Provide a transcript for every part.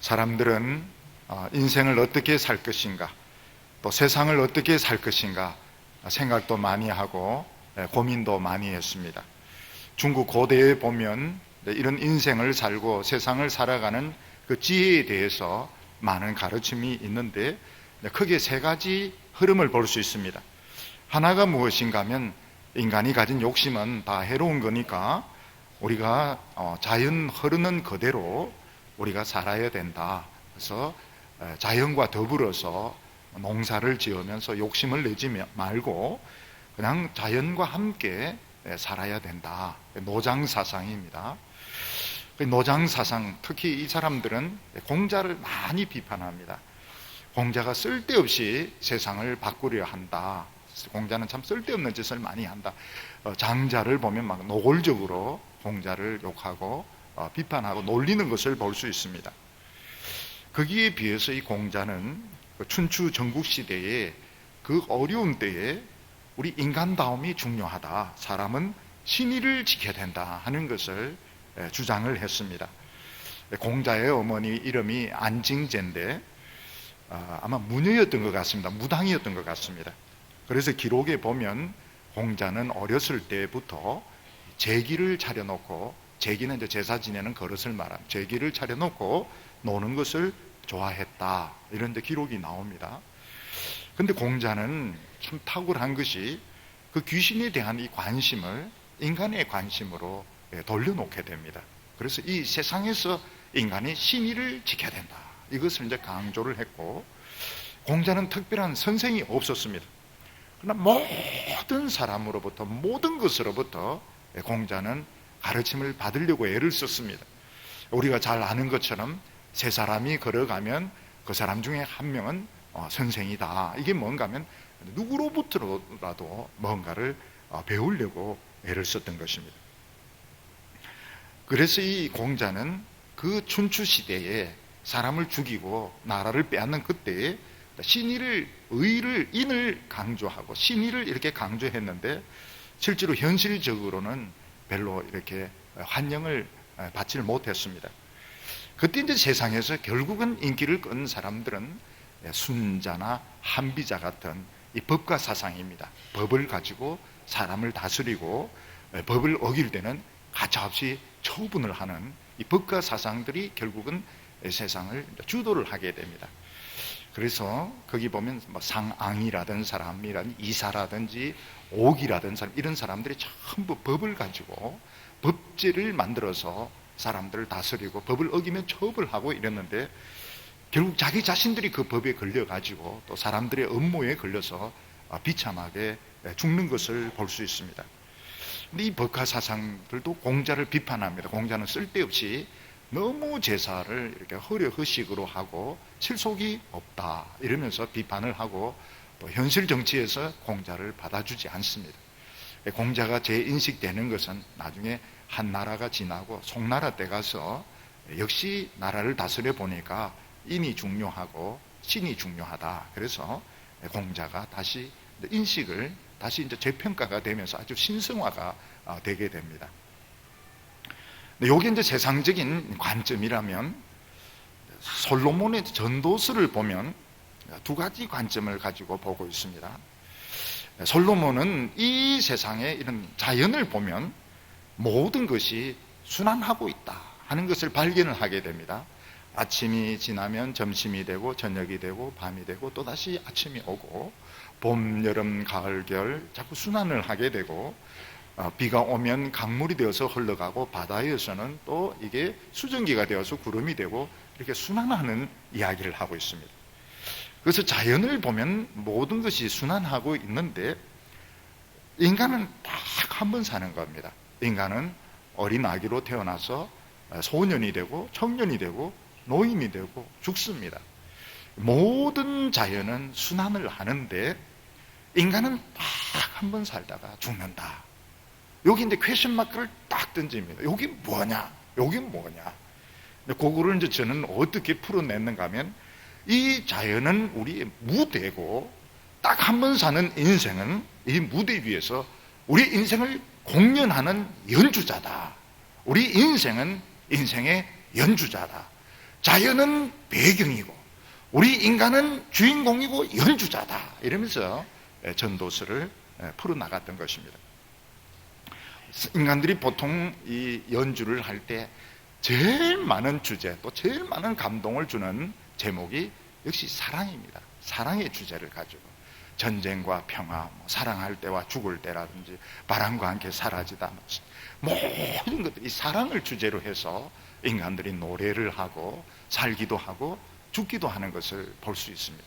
사람들은 인생을 어떻게 살 것인가, 또 세상을 어떻게 살 것인가 생각도 많이 하고 고민도 많이 했습니다. 중국 고대에 보면 이런 인생을 살고 세상을 살아가는 그 지혜에 대해서 많은 가르침이 있는데, 크게 세 가지 흐름을 볼 수 있습니다. 하나가 무엇인가 하면, 인간이 가진 욕심은 다 해로운 거니까 우리가 자연 흐르는 그대로 우리가 살아야 된다. 그래서 자연과 더불어서 농사를 지으면서 욕심을 내지 말고 그냥 자연과 함께 살아야 된다. 노장사상입니다. 노장사상, 특히 이 사람들은 공자를 많이 비판합니다. 공자가 쓸데없이 세상을 바꾸려 한다. 공자는 참 쓸데없는 짓을 많이 한다. 장자를 보면 막 노골적으로 공자를 욕하고 비판하고 놀리는 것을 볼 수 있습니다. 거기에 비해서 이 공자는 춘추 전국시대에 그 어려운 때에 우리 인간다움이 중요하다, 사람은 신의를 지켜야 된다 하는 것을 주장을 했습니다. 공자의 어머니 이름이 안징제인데 아마 무녀였던 것 같습니다. 무당이었던 것 같습니다. 그래서 기록에 보면 공자는 어렸을 때부터 제기를 차려놓고, 제기는 이제 제사 지내는 그릇을 말합니다. 제기를 차려놓고 노는 것을 좋아했다, 이런 데 기록이 나옵니다. 근데 공자는 참 탁월한 것이 그 귀신에 대한 이 관심을 인간의 관심으로 돌려놓게 됩니다. 그래서 이 세상에서 인간이 신의를 지켜야 된다, 이것을 이제 강조를 했고, 공자는 특별한 선생이 없었습니다. 그러나 모든 사람으로부터, 모든 것으로부터 공자는 가르침을 받으려고 애를 썼습니다. 우리가 잘 아는 것처럼 세 사람이 걸어가면 그 사람 중에 한 명은 선생이다. 이게 뭔가 하면 누구로부터라도 뭔가를 배우려고 애를 썼던 것입니다. 그래서 이 공자는 그 춘추시대에 사람을 죽이고 나라를 빼앗는 그때에 신의를, 의를, 인을 강조하고 신의를 이렇게 강조했는데, 실제로 현실적으로는 별로 이렇게 환영을 받지를 못했습니다. 그때 이제 세상에서 결국은 인기를 끈 사람들은 순자나 한비자 같은 이 법가 사상입니다. 법을 가지고 사람을 다스리고 법을 어길 때는 가차없이 처분을 하는 이 법가 사상들이 결국은 세상을 주도를 하게 됩니다. 그래서 거기 보면 상앙이라든 사람이라든지 이사라든지 옥이라든 사람, 이런 사람들이 전부 법을 가지고 법제를 만들어서 사람들을 다스리고 법을 어기면 처벌하고 이랬는데, 결국 자기 자신들이 그 법에 걸려가지고 또 사람들의 업무에 걸려서 비참하게 죽는 것을 볼 수 있습니다. 근데 이 법가 사상들도 공자를 비판합니다. 공자는 쓸데없이 너무 제사를 이렇게 허례허식으로 하고 실속이 없다, 이러면서 비판을 하고, 또 현실 정치에서 공자를 받아주지 않습니다. 공자가 재인식되는 것은 나중에 한 나라가 지나고 송나라 때 가서 역시 나라를 다스려 보니까 인이 중요하고 신이 중요하다. 그래서 공자가 다시 인식을 다시 이제 재평가가 되면서 아주 신성화가 되게 됩니다. 이게 이제 세상적인 관점이라면, 솔로몬의 전도서를 보면 두 가지 관점을 가지고 보고 있습니다. 솔로몬은 이 세상의 이런 자연을 보면 모든 것이 순환하고 있다 하는 것을 발견을 하게 됩니다. 아침이 지나면 점심이 되고 저녁이 되고 밤이 되고 또다시 아침이 오고, 봄, 여름, 가을, 겨울 자꾸 순환을 하게 되고, 비가 오면 강물이 되어서 흘러가고 바다에서는 또 이게 수증기가 되어서 구름이 되고, 이렇게 순환하는 이야기를 하고 있습니다. 그래서 자연을 보면 모든 것이 순환하고 있는데, 인간은 딱 한 번 사는 겁니다. 인간은 어린 아기로 태어나서 소년이 되고 청년이 되고 노인이 되고 죽습니다. 모든 자연은 순환을 하는데 인간은 딱 한 번 살다가 죽는다. 여기 이제 퀘션 마크를 딱 던집니다. 여기 뭐냐? 여기 뭐냐? 그거를 이제 저는 어떻게 풀어냈는가 하면, 이 자연은 우리의 무대고, 딱 한 번 사는 인생은 이 무대 위에서 우리 인생을 공연하는 연주자다. 우리 인생은 인생의 연주자다. 자연은 배경이고 우리 인간은 주인공이고 연주자다, 이러면서 전도서를 풀어나갔던 것입니다. 인간들이 보통 이 연주를 할 때 제일 많은 주제, 또 제일 많은 감동을 주는 제목이 역시 사랑입니다. 사랑의 주제를 가지고 전쟁과 평화, 사랑할 때와 죽을 때라든지 바람과 함께 사라지다, 모든 것들이 사랑을 주제로 해서 인간들이 노래를 하고 살기도 하고 죽기도 하는 것을 볼 수 있습니다.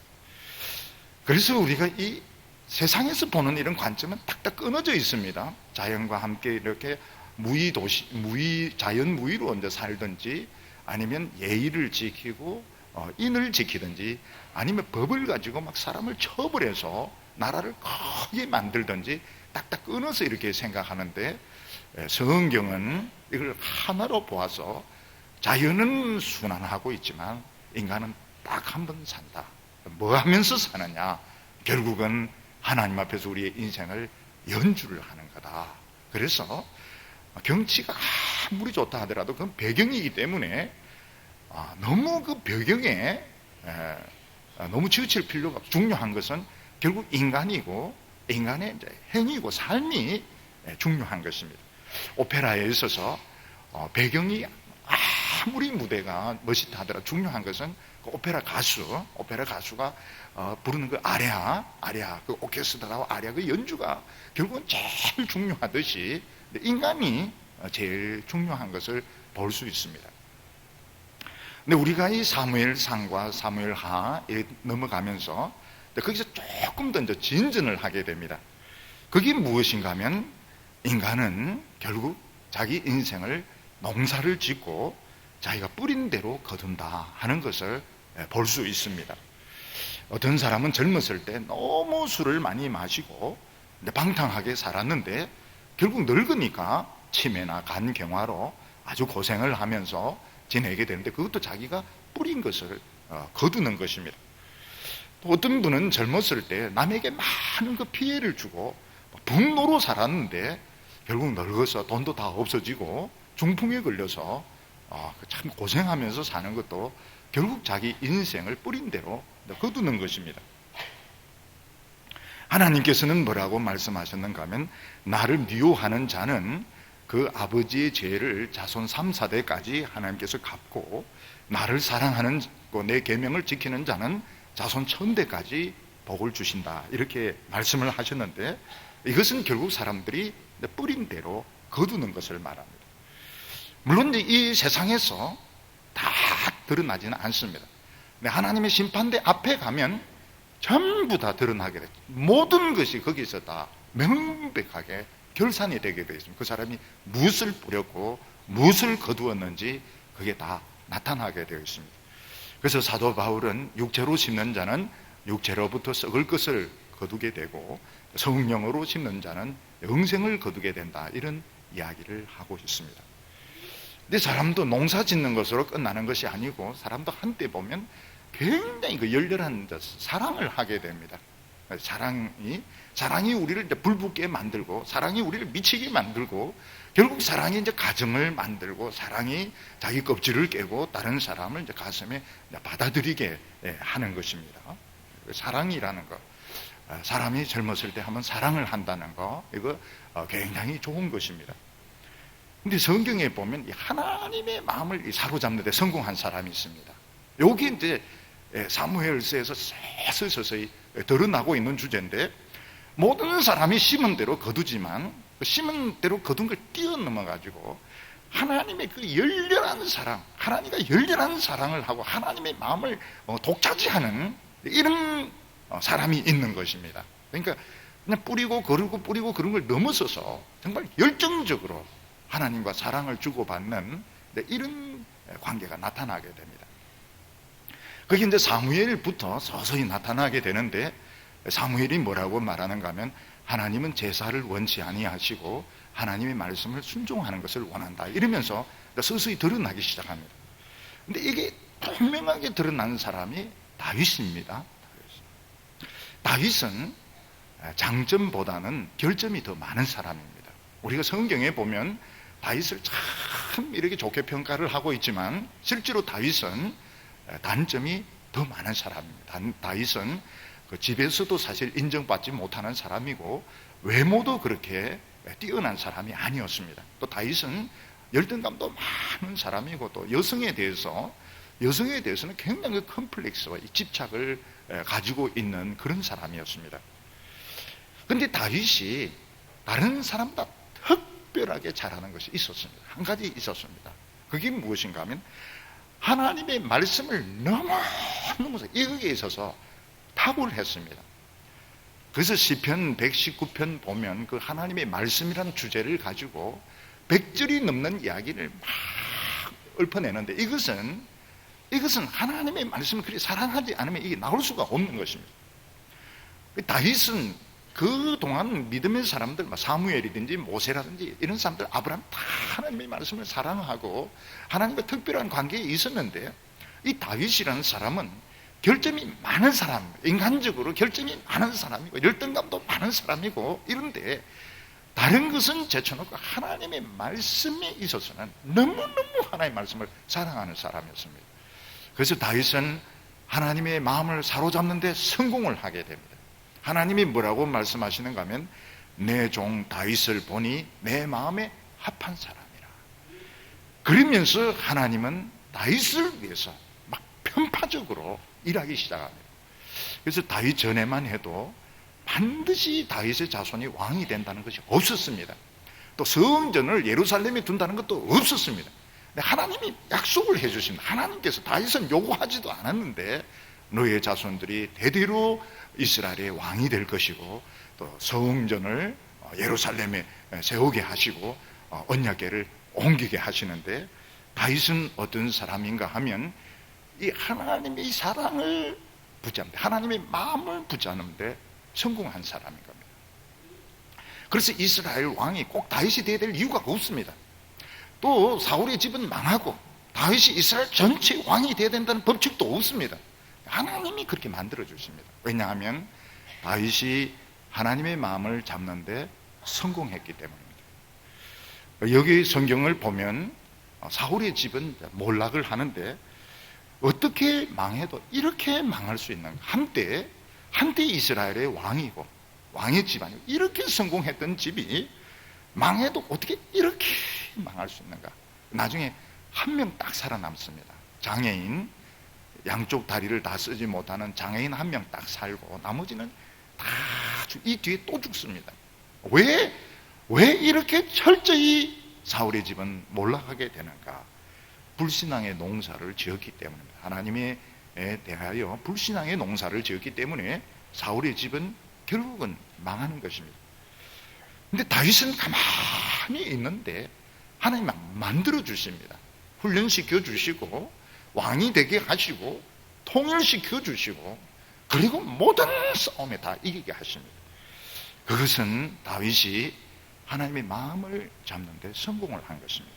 그래서 우리가 이 세상에서 보는 이런 관점은 딱딱 끊어져 있습니다. 자연과 함께 이렇게 자연 무위로 이제 살든지, 아니면 예의를 지키고 인을 지키든지, 아니면 법을 가지고 막 사람을 처벌해서 나라를 크게 만들든지 딱딱 끊어서 이렇게 생각하는데, 성경은 이걸 하나로 보아서 자연은 순환하고 있지만 인간은 딱 한 번 산다. 뭐 하면서 사느냐? 결국은 하나님 앞에서 우리의 인생을 연주를 하는 거다. 그래서 경치가 아무리 좋다 하더라도 그건 배경이기 때문에 너무 그 배경에 너무 지우칠 필요가 없고, 중요한 것은 결국 인간이고 인간의 이제 행위고 삶이 중요한 것입니다. 오페라에 있어서 배경이 아무리 무대가 멋있다 하더라도 중요한 것은 그 오페라 가수가 부르는 그 아리아 그 오케스트라와 아리아 그 연주가 결국은 제일 중요하듯이 인간이 제일 중요한 것을 볼 수 있습니다. 근데 우리가 이 사무엘상과 사무엘하에 넘어가면서 거기서 조금 더 이제 진전을 하게 됩니다. 그게 무엇인가 하면, 인간은 결국 자기 인생을 농사를 짓고 자기가 뿌린 대로 거둔다 하는 것을 볼 수 있습니다. 어떤 사람은 젊었을 때 너무 술을 많이 마시고 방탕하게 살았는데 결국 늙으니까 치매나 간경화로 아주 고생을 하면서 지내게 되는데, 그것도 자기가 뿌린 것을 거두는 것입니다. 또 어떤 분은 젊었을 때 남에게 많은 그 피해를 주고 분노로 살았는데 결국 늙어서 돈도 다 없어지고 중풍에 걸려서 참 고생하면서 사는 것도 결국 자기 인생을 뿌린 대로 거두는 것입니다. 하나님께서는 뭐라고 말씀하셨는가 하면, 나를 미워하는 자는 그 아버지의 죄를 자손 3, 4대까지 하나님께서 갚고, 나를 사랑하는 내 계명을 지키는 자는 자손 1000대까지 복을 주신다, 이렇게 말씀을 하셨는데, 이것은 결국 사람들이 뿌린 대로 거두는 것을 말합니다. 물론 이 세상에서 다 드러나지는 않습니다. 하나님의 심판대 앞에 가면 전부 다 드러나게 됩니다. 모든 것이 거기서 다 명백하게 결산이 되게 되어 있습니다. 그 사람이 무엇을 뿌렸고 무엇을 거두었는지 그게 다 나타나게 되어 있습니다. 그래서 사도 바울은 육체로 심는 자는 육체로부터 썩을 것을 거두게 되고, 성령으로 심는 자는 영생을 거두게 된다, 이런 이야기를 하고 있습니다. 근데 사람도 농사 짓는 것으로 끝나는 것이 아니고, 사람도 한때 보면 굉장히 그 열렬한 사랑을 하게 됩니다. 사랑이 우리를 이제 불붙게 만들고, 사랑이 우리를 미치게 만들고, 결국 사랑이 이제 가정을 만들고, 사랑이 자기 껍질을 깨고 다른 사람을 이제 가슴에 받아들이게 하는 것입니다. 사랑이라는 거, 사람이 젊었을 때 한번 사랑을 한다는 거, 이거 굉장히 좋은 것입니다. 근데 성경에 보면 하나님의 마음을 사로잡는 데 성공한 사람이 있습니다. 여기 이제 사무엘서에서 서서히 드러나고 있는 주제인데, 모든 사람이 심은 대로 거두지만 심은 대로 거둔 걸 뛰어넘어 가지고 하나님의 그 열렬한 사랑, 하나님과 열렬한 사랑을 하고 하나님의 마음을 독차지하는 이런 사람이 있는 것입니다. 그러니까 그냥 뿌리고 그런 걸 넘어서서 정말 열정적으로 하나님과 사랑을 주고받는 이런 관계가 나타나게 됩니다. 그게 이제 사무엘부터 서서히 나타나게 되는데, 사무엘이 뭐라고 말하는가 하면, 하나님은 제사를 원치 아니하시고 하나님의 말씀을 순종하는 것을 원한다, 이러면서 서서히 드러나기 시작합니다. 근데 이게 분명하게 드러난 사람이 다윗입니다. 다윗은 장점보다는 결점이 더 많은 사람입니다. 우리가 성경에 보면 다윗을 참 이렇게 좋게 평가를 하고 있지만, 실제로 다윗은 단점이 더 많은 사람입니다. 다윗은 그 집에서도 사실 인정받지 못하는 사람이고 외모도 그렇게 뛰어난 사람이 아니었습니다. 또 다윗은 열등감도 많은 사람이고 또 여성에 대해서는 굉장히 컴플렉스와 집착을 가지고 있는 그런 사람이었습니다. 그런데 다윗이 다른 사람보다 특별하게 잘하는 것이 있었습니다. 한 가지 있었습니다. 그게 무엇인가 하면 하나님의 말씀을 너무 여기에 있어서 탁월했습니다. 그래서 시편 119편 보면 그 하나님의 말씀이라는 주제를 가지고 100절이 넘는 이야기를 막 읊어내는데 이것은 하나님의 말씀을 그리 사랑하지 않으면 이게 나올 수가 없는 것입니다. 다윗은 그동안 믿음의 사람들, 사무엘이든지 모세라든지 이런 사람들, 아브라함 다 하나님의 말씀을 사랑하고 하나님과 특별한 관계에 있었는데 이 다윗이라는 사람은 결점이 많은 사람, 인간적으로 결점이 많은 사람이고 열등감도 많은 사람이고 이런데 다른 것은 제쳐놓고 하나님의 말씀에 있어서는 너무너무 하나님의 말씀을 사랑하는 사람이었습니다. 그래서 다윗은 하나님의 마음을 사로잡는 데 성공을 하게 됩니다. 하나님이 뭐라고 말씀하시는가 하면 내 종 다윗을 보니 내 마음에 합한 사람이라. 그러면서 하나님은 다윗을 위해서 막 편파적으로 일하기 시작합니다. 그래서 다윗 전에만 해도 반드시 다윗의 자손이 왕이 된다는 것이 없었습니다. 또 성전을 예루살렘에 둔다는 것도 없었습니다. 근데 하나님이 약속을 해주십니다. 하나님께서 다윗은 요구하지도 않았는데 너의 자손들이 대대로 이스라엘의 왕이 될 것이고 또 성전을 예루살렘에 세우게 하시고 언약궤를 옮기게 하시는데 다윗은 어떤 사람인가 하면 이 하나님의 사랑을 붙잡는데 하나님의 마음을 붙잡는데 성공한 사람인 겁니다. 그래서 이스라엘 왕이 꼭 다윗이 되어야 될 이유가 없습니다. 또 사울의 집은 망하고 다윗이 이스라엘 전체 왕이 되어야 된다는 법칙도 없습니다. 하나님이 그렇게 만들어 주십니다. 왜냐하면 다윗이 하나님의 마음을 잡는데 성공했기 때문입니다. 여기 성경을 보면 사울의 집은 몰락을 하는데 어떻게 망해도 이렇게 망할 수 있는가? 한때 이스라엘의 왕이고 왕의 집안이고 이렇게 성공했던 집이 망해도 어떻게 이렇게 망할 수 있는가? 나중에 한 명 딱 살아남습니다. 장애인, 양쪽 다리를 다 쓰지 못하는 장애인 한 명 딱 살고 나머지는 다 이 뒤에 또 죽습니다. 왜 이렇게 철저히 사울의 집은 몰락하게 되는가? 불신앙의 농사를 지었기 때문입니다. 하나님에 대하여 불신앙의 농사를 지었기 때문에 사울의 집은 결국은 망하는 것입니다. 근데 다윗은 가만히 있는데 하나님이 만들어 주십니다. 훈련시켜 주시고 왕이 되게 하시고 통일시켜 주시고 그리고 모든 싸움에 다 이기게 하십니다. 그것은 다윗이 하나님의 마음을 잡는 데 성공을 한 것입니다.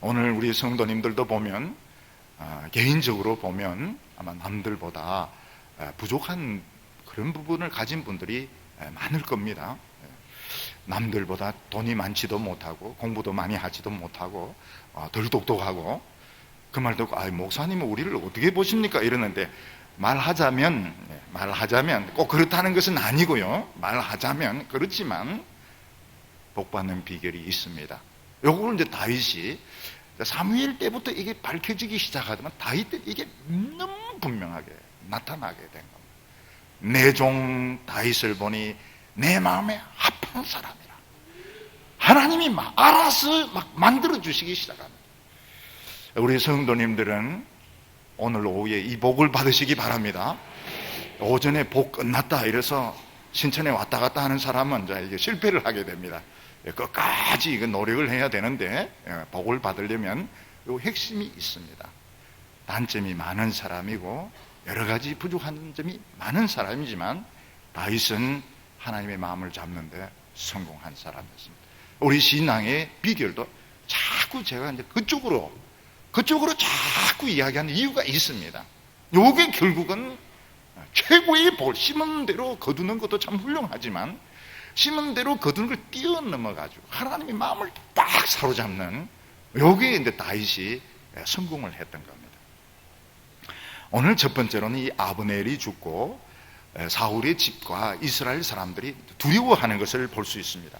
오늘 우리 성도님들도 보면 개인적으로 보면 아마 남들보다 부족한 그런 부분을 가진 분들이 많을 겁니다. 남들보다 돈이 많지도 못하고 공부도 많이 하지도 못하고 덜 똑똑하고 그 말 듣고 목사님은 우리를 어떻게 보십니까? 이러는데 말하자면 꼭 그렇다는 것은 아니고요. 말하자면 그렇지만 복받는 비결이 있습니다. 요걸 이제 다윗이 사무엘 때부터 이게 밝혀지기 시작하더만 다윗 때 이게 너무 분명하게 나타나게 된 겁니다. 내 종 다윗을 보니 내 마음에 합한 사람이라. 하나님이 막 알아서 막 만들어 주시기 시작합니다. 우리 성도님들은 오늘 오후에 이 복을 받으시기 바랍니다. 오전에 복 끝났다 이래서 신천에 왔다 갔다 하는 사람은 이게 실패를 하게 됩니다. 끝까지 이거 노력을 해야 되는데 복을 받으려면 이 핵심이 있습니다. 단점이 많은 사람이고 여러 가지 부족한 점이 많은 사람이지만 다윗은 하나님의 마음을 잡는데 성공한 사람이었습니다. 우리 신앙의 비결도 자꾸 제가 이제 그쪽으로 자꾸 이야기하는 이유가 있습니다. 요게 결국은 최고의 복, 심은 대로 거두는 것도 참 훌륭하지만 심은 대로 거두는 걸 뛰어넘어가지고 하나님의 마음을 딱 사로잡는 요게 이제 다윗이 성공을 했던 겁니다. 오늘 첫 번째로는 이 아브넬이 죽고 사울의 집과 이스라엘 사람들이 두려워하는 것을 볼 수 있습니다.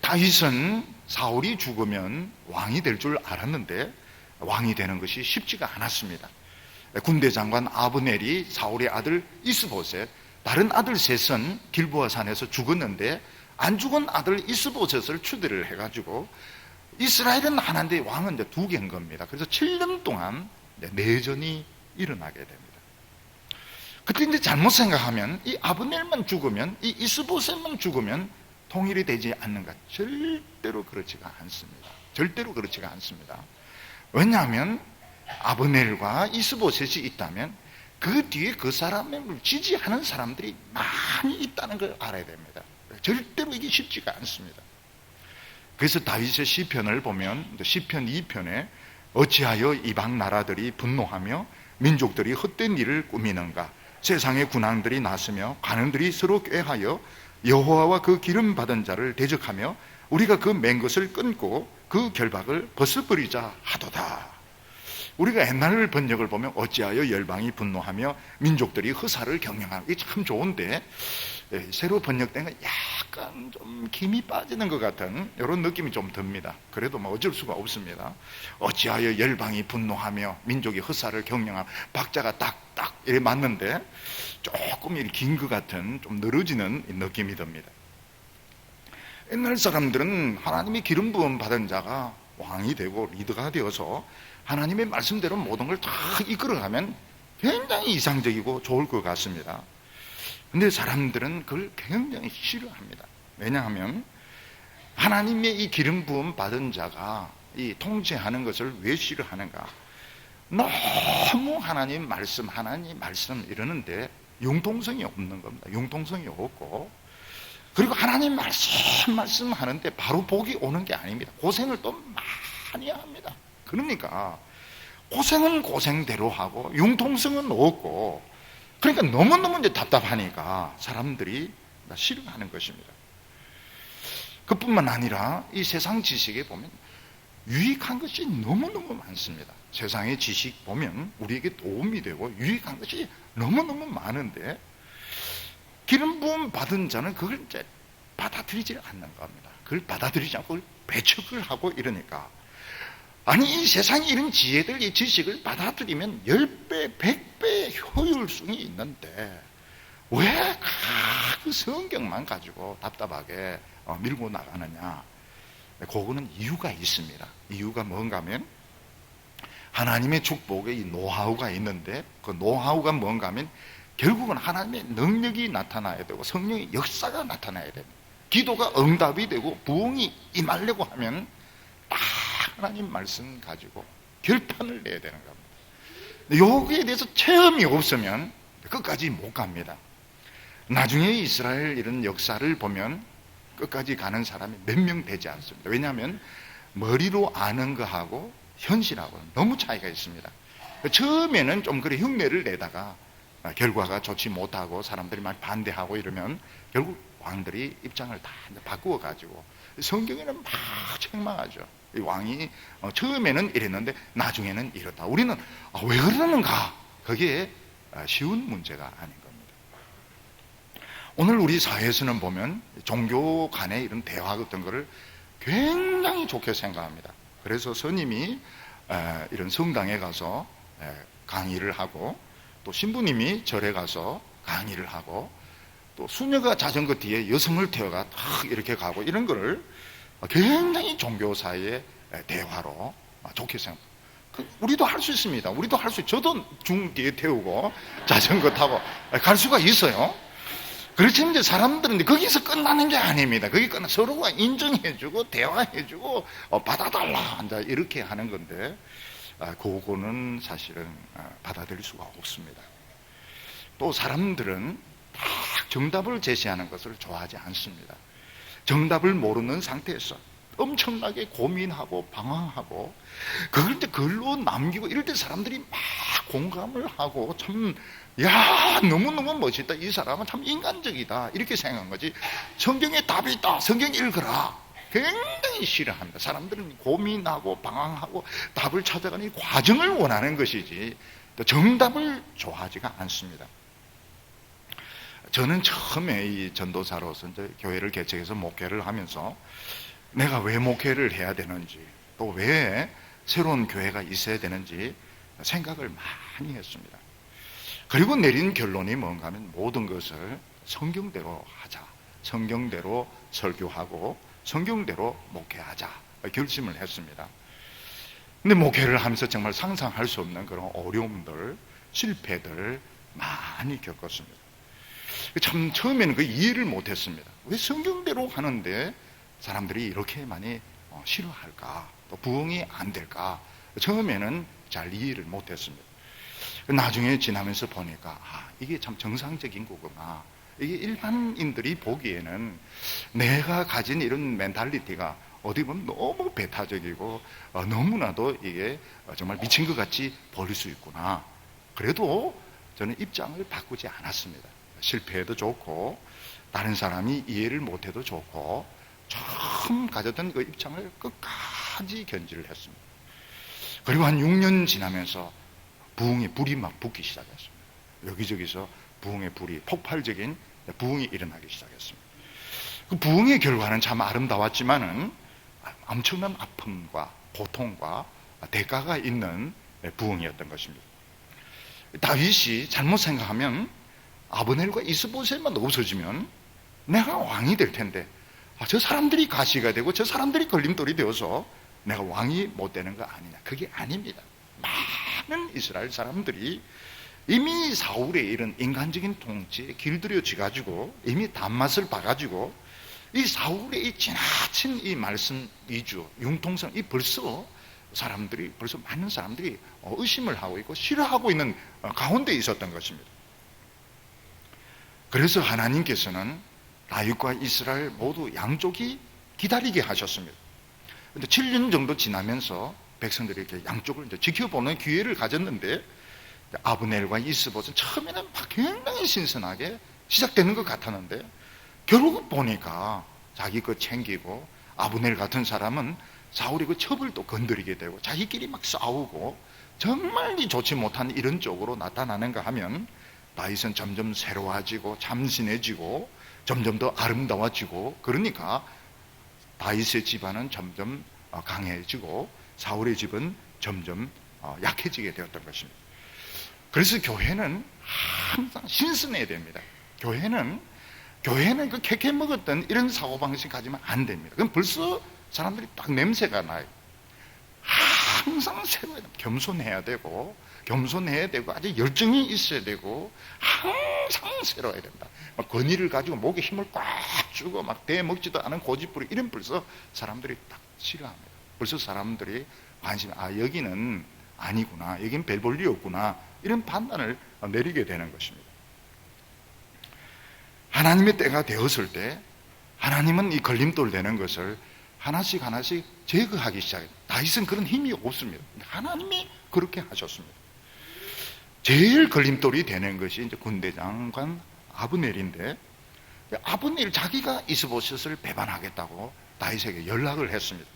다윗은 사울이 죽으면 왕이 될 줄 알았는데 왕이 되는 것이 쉽지가 않았습니다. 군대 장관 아브넬이 사울의 아들 이스보셋, 다른 아들 셋은 길보아 산에서 죽었는데 안 죽은 아들 이스보셋을 추대를 해가지고 이스라엘은 하나인데 왕은 이제 두 개인 겁니다. 그래서 7년 동안 내전이 일어나게 됩니다. 그때 이제 잘못 생각하면 이 아브넬만 죽으면, 이 이스보셋만 죽으면 통일이 되지 않는가? 절대로 그렇지가 않습니다. 절대로 그렇지가 않습니다. 왜냐하면 아브넬과 이스보셋이 있다면 그 뒤에 그 사람을 지지하는 사람들이 많이 있다는 걸 알아야 됩니다. 절대로 이게 쉽지가 않습니다. 그래서 다윗의 시편을 보면 시편 2편에 어찌하여 이방 나라들이 분노하며 민족들이 헛된 일을 꾸미는가? 세상의 군왕들이 나서며 관원들이 서로 꾀하여 여호와와 그 기름 받은 자를 대적하며 우리가 그 맨 것을 끊고 그 결박을 벗어버리자 하도다. 우리가 옛날 번역을 보면 어찌하여 열방이 분노하며 민족들이 허사를 경영하는, 이게 참 좋은데 새로 번역된 건 약간 좀 김이 빠지는 것 같은 이런 느낌이 좀 듭니다. 그래도 뭐 어쩔 수가 없습니다. 어찌하여 열방이 분노하며 민족이 허사를 경영하며, 박자가 딱딱 이래 맞는데 조금 긴 것 같은 좀 늘어지는 느낌이 듭니다. 옛날 사람들은 하나님의 기름 부음 받은 자가 왕이 되고 리더가 되어서 하나님의 말씀대로 모든 걸 다 이끌어가면 굉장히 이상적이고 좋을 것 같습니다. 근데 사람들은 그걸 굉장히 싫어합니다. 왜냐하면 하나님의 이 기름 부음 받은 자가 이 통치하는 것을 왜 싫어하는가? 너무 하나님 말씀 이러는데 융통성이 없는 겁니다. 융통성이 없고, 그리고 하나님 말씀 하는데 바로 복이 오는 게 아닙니다. 고생을 또 많이 합니다. 그러니까 고생은 고생대로 하고 융통성은 없고, 그러니까 너무너무 이제 답답하니까 사람들이 싫어하는 것입니다. 그뿐만 아니라 이 세상 지식에 보면 유익한 것이 너무너무 많습니다. 세상의 지식 보면 우리에게 도움이 되고 유익한 것이 너무너무 많은데 기름 부음 받은 자는 그걸 이제 받아들이지 않는 겁니다. 그걸 받아들이지 않고 그걸 배척을 하고 이러니까, 아니 이 세상에 이런 지혜들, 이 지식을 받아들이면 10배, 100배의 효율성이 있는데 왜 그 성경만 가지고 답답하게 밀고 나가느냐? 그거는 이유가 있습니다. 이유가 뭔가 하면 하나님의 축복에 이 노하우가 있는데, 그 노하우가 뭔가 하면 결국은 하나님의 능력이 나타나야 되고 성령의 역사가 나타나야 됩니다. 기도가 응답이 되고 부흥이 임하려고 하면 딱 하나님 말씀 가지고 결판을 내야 되는 겁니다. 여기에 대해서 체험이 없으면 끝까지 못 갑니다. 나중에 이스라엘 이런 역사를 보면 끝까지 가는 사람이 몇 명 되지 않습니다. 왜냐하면 머리로 아는 거하고 현실하고는 너무 차이가 있습니다. 처음에는 좀 그래 흉내를 내다가 결과가 좋지 못하고 사람들이 막 반대하고 이러면 결국 왕들이 입장을 다 바꾸어 가지고, 성경에는 막 책망하죠. 이 왕이 처음에는 이랬는데 나중에는 이렇다. 우리는 왜 그러는가? 그게 쉬운 문제가 아닌 겁니다. 오늘 우리 사회에서는 보면 종교 간의 이런 대화 같은 거를 굉장히 좋게 생각합니다. 그래서 스님이 이런 성당에 가서 강의를 하고, 또 신부님이 절에 가서 강의를 하고, 또 수녀가 자전거 뒤에 여성을 태워가 탁 이렇게 가고, 이런 거를 굉장히 종교 사이의 대화로 좋게 생각합니다. 우리도 할 수 있습니다. 우리도 할 수 있어요. 저도 중 뒤에 태우고 자전거 타고 갈 수가 있어요. 그렇지만 이제 사람들은 거기서 끝나는 게 아닙니다. 거기 끝나 서로가 인정해주고 대화해주고 받아달라 이제 이렇게 하는 건데, 그거는 사실은 받아들일 수가 없습니다. 또 사람들은 딱 정답을 제시하는 것을 좋아하지 않습니다. 정답을 모르는 상태에서 엄청나게 고민하고 방황하고 그걸 이제 글로 남기고 이럴 때 사람들이 막 공감을 하고 참, 야, 너무너무 멋있다. 이 사람은 참 인간적이다. 이렇게 생각한 거지. 성경에 답이 있다. 성경 읽어라. 굉장히 싫어합니다. 사람들은 고민하고 방황하고 답을 찾아가는 이 과정을 원하는 것이지 정답을 좋아하지가 않습니다. 저는 처음에 이 전도사로서 이제 교회를 개척해서 목회를 하면서 내가 왜 목회를 해야 되는지, 또 왜 새로운 교회가 있어야 되는지 생각을 많이 했습니다. 그리고 내린 결론이 뭔가 하면 모든 것을 성경대로 하자, 성경대로 설교하고 성경대로 목회하자 결심을 했습니다. 근데 목회를 하면서 정말 상상할 수 없는 그런 어려움들, 실패들 많이 겪었습니다. 참 처음에는 그 이해를 못했습니다. 왜 성경대로 하는데 사람들이 이렇게 많이 싫어할까, 또 부응이 안 될까, 처음에는 잘 이해를 못했습니다. 나중에 지나면서 보니까 이게 참 정상적인 거구나. 이게 일반인들이 보기에는 내가 가진 이런 멘탈리티가 어디 보면 너무 배타적이고 너무나도 이게 정말 미친 것 같이 보일 수 있구나. 그래도 저는 입장을 바꾸지 않았습니다. 실패해도 좋고 다른 사람이 이해를 못해도 좋고 처음 가졌던 그 입장을 끝까지 견지를 했습니다. 그리고 한 6년 지나면서 부흥의 불이 막 붙기 시작했습니다. 여기저기서 부흥의 불이, 폭발적인 부흥이 일어나기 시작했습니다. 그 부흥의 결과는 참 아름다웠지만은 엄청난 아픔과 고통과 대가가 있는 부흥이었던 것입니다. 다윗이 잘못 생각하면 아브넬과 이스보셋만 없어지면 내가 왕이 될 텐데 저 사람들이 가시가 되고 저 사람들이 걸림돌이 되어서 내가 왕이 못 되는 거 아니냐. 그게 아닙니다. 많은 이스라엘 사람들이 이미 사울의 이런 인간적인 통치에 길들여져 가지고 이미 단맛을 봐가지고 이 사울의 이 지나친 이 말씀 위주 융통성, 이 벌써 많은 사람들이 의심을 하고 있고 싫어하고 있는 가운데 있었던 것입니다. 그래서 하나님께서는 다윗과 이스라엘 모두 양쪽이 기다리게 하셨습니다. 근데 7년 정도 지나면서 백성들이 이렇게 양쪽을 이제 지켜보는 기회를 가졌는데 아브넬과 이스보셋은 처음에는 막 굉장히 신선하게 시작되는 것 같았는데 결국 보니까 자기 것 챙기고 아브넬 같은 사람은 사울이 그 첩을 또 건드리게 되고 자기끼리 막 싸우고 정말 좋지 못한 이런 쪽으로 나타나는가 하면 다윗은 점점 새로워지고 참신해지고 점점 더 아름다워지고 그러니까 다윗의 집안은 점점 강해지고 사울의 집은 점점 약해지게 되었던 것입니다. 그래서 교회는 항상 신선해야 됩니다. 교회는 그 캐캐 먹었던 이런 사고방식 가지면 안 됩니다. 그럼 벌써 사람들이 딱 냄새가 나요. 항상 새로워야 됩니다. 겸손해야 되고 아주 열정이 있어야 되고 항상 새로워야 된다. 막 권위를 가지고 목에 힘을 꽉 주고 막 대먹지도 않은 고집부리 이런 벌써 사람들이 딱 싫어합니다. 벌써 사람들이 관심이 여기는 아니구나, 여기는 별 볼 일 없구나 이런 판단을 내리게 되는 것입니다. 하나님의 때가 되었을 때 하나님은 이 걸림돌 되는 것을 하나씩 제거하기 시작해요. 다윗은 그런 힘이 없습니다. 하나님이 그렇게 하셨습니다. 제일 걸림돌이 되는 것이 이제 군대장관 아브넬인데 아브넬 자기가 이스보셋을 배반하겠다고 다윗에게 연락을 했습니다.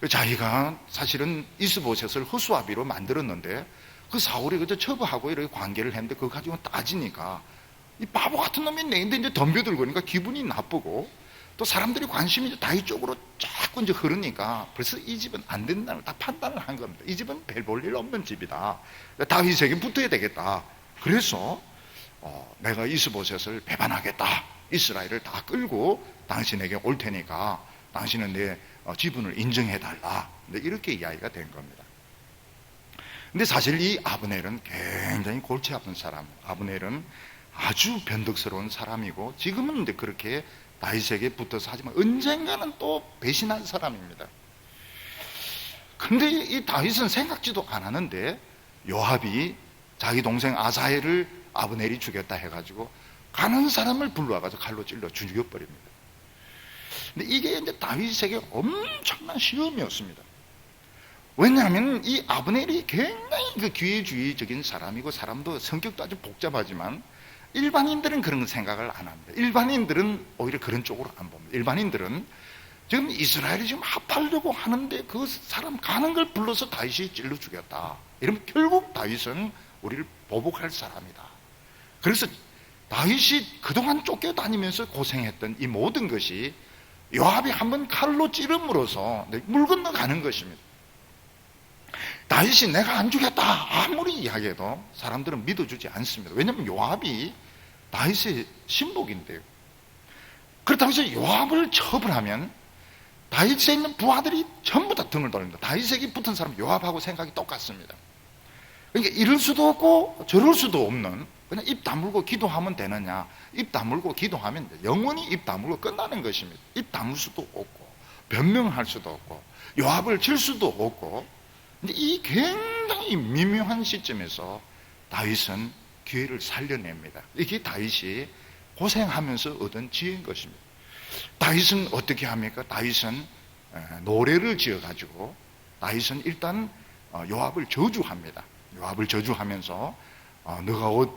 자기가 사실은 이스보셋을 허수아비로 만들었는데 그 사울이 그저 처부하고 이렇게 관계를 했는데 그거 가지고 따지니까 이 바보 같은 놈이 내인데 이제 덤벼들고 그러니까 기분이 나쁘고 또 사람들이 관심이 이제 다윗 쪽으로 자꾸 이제 흐르니까 벌써 이 집은 안 된다는 다 판단을 한 겁니다. 이 집은 별 볼 일 없는 집이다. 다윗에게 붙어야 되겠다. 그래서 내가 이스보셋을 배반하겠다. 이스라엘을 다 끌고 당신에게 올 테니까 당신은 내 지분을 인정해달라. 이렇게 이야기가 된 겁니다. 근데 사실 이 아브넬은 굉장히 골치 아픈 사람, 아브넬은 아주 변덕스러운 사람이고 지금은 이제 그렇게 다윗에게 붙어서 하지만 언젠가는 또 배신한 사람입니다. 근데 이 다윗은 생각지도 않았는데 요압이 자기 동생 아사헬을 아브넬이 죽였다 해가지고 가는 사람을 불러와가지고 칼로 찔러 죽여버립니다. 근데 이게 이제 다윗에게 엄청난 시험이었습니다. 왜냐하면 이 아브넬이 굉장히 그 기회주의적인 사람이고 사람도 성격도 아주 복잡하지만 일반인들은 그런 생각을 안 합니다. 일반인들은 오히려 그런 쪽으로 안 봅니다. 일반인들은 지금 이스라엘이 지금 합하려고 하는데 그 사람 가는 걸 불러서 다윗이 찔러 죽였다. 이러면 결국 다윗은 우리를 보복할 사람이다. 그래서 다윗이 그동안 쫓겨다니면서 고생했던 이 모든 것이 요압이 한번 칼로 찌름으로써 물 건너가는 것입니다. 다윗이 내가 안 죽였다 아무리 이야기해도 사람들은 믿어주지 않습니다. 왜냐하면 요압이 다윗의 신복인데요. 그렇다고 해서 요압을 처벌하면 다윗에 있는 부하들이 전부 다 등을 돌립니다. 다윗에게 붙은 사람 요압하고 생각이 똑같습니다. 그러니까 이럴 수도 없고 저럴 수도 없는, 그냥 입 다물고 기도하면 되느냐, 입 다물고 기도하면 영원히 입 다물고 끝나는 것입니다. 입 다물 수도 없고 변명할 수도 없고 요압을 칠 수도 없고. 근데 이 굉장히 미묘한 시점에서 다윗은 기회를 살려냅니다. 이게 다윗이 고생하면서 얻은 지혜인 것입니다. 다윗은 어떻게 합니까? 다윗은 노래를 지어가지고 다윗은 일단 요압을 저주합니다. 요압을 저주하면서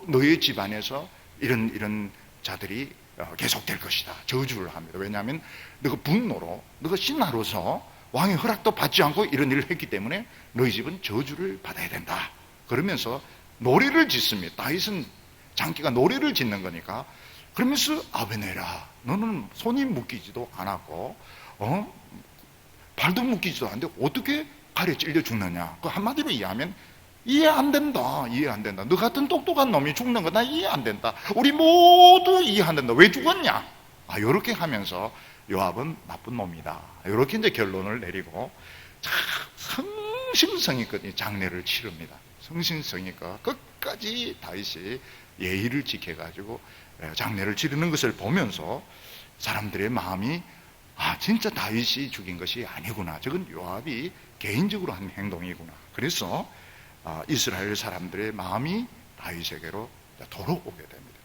너의 집안에서 이런 자들이 계속될 것이다. 저주를 합니다. 왜냐하면 너가 분노로, 너가 신하로서 왕의 허락도 받지 않고 이런 일을 했기 때문에 너희 집은 저주를 받아야 된다. 그러면서 노래를 짓습니다. 다윗은 장기가 노래를 짓는 거니까. 그러면서 아베네라, 너는 손이 묶이지도 않았고 발도 묶이지도 않는데 어떻게 칼에 찔려 죽느냐. 그 한마디로 이해하면 이해 안 된다. 이해 안 된다. 너 같은 똑똑한 놈이 죽는 거 나 이해 안 된다. 우리 모두 이해 안 된다. 왜 죽었냐. 이렇게 하면서 요압은 나쁜 놈이다. 이렇게 이제 결론을 내리고 성심성의껏 장례를 치릅니다. 성심성의껏 끝까지 다윗이 예의를 지켜가지고 장례를 치르는 것을 보면서 사람들의 마음이 진짜 다윗이 죽인 것이 아니구나. 저건 요압이 개인적으로 한 행동이구나. 그래서 이스라엘 사람들의 마음이 다윗에게로 돌아오게 됩니다.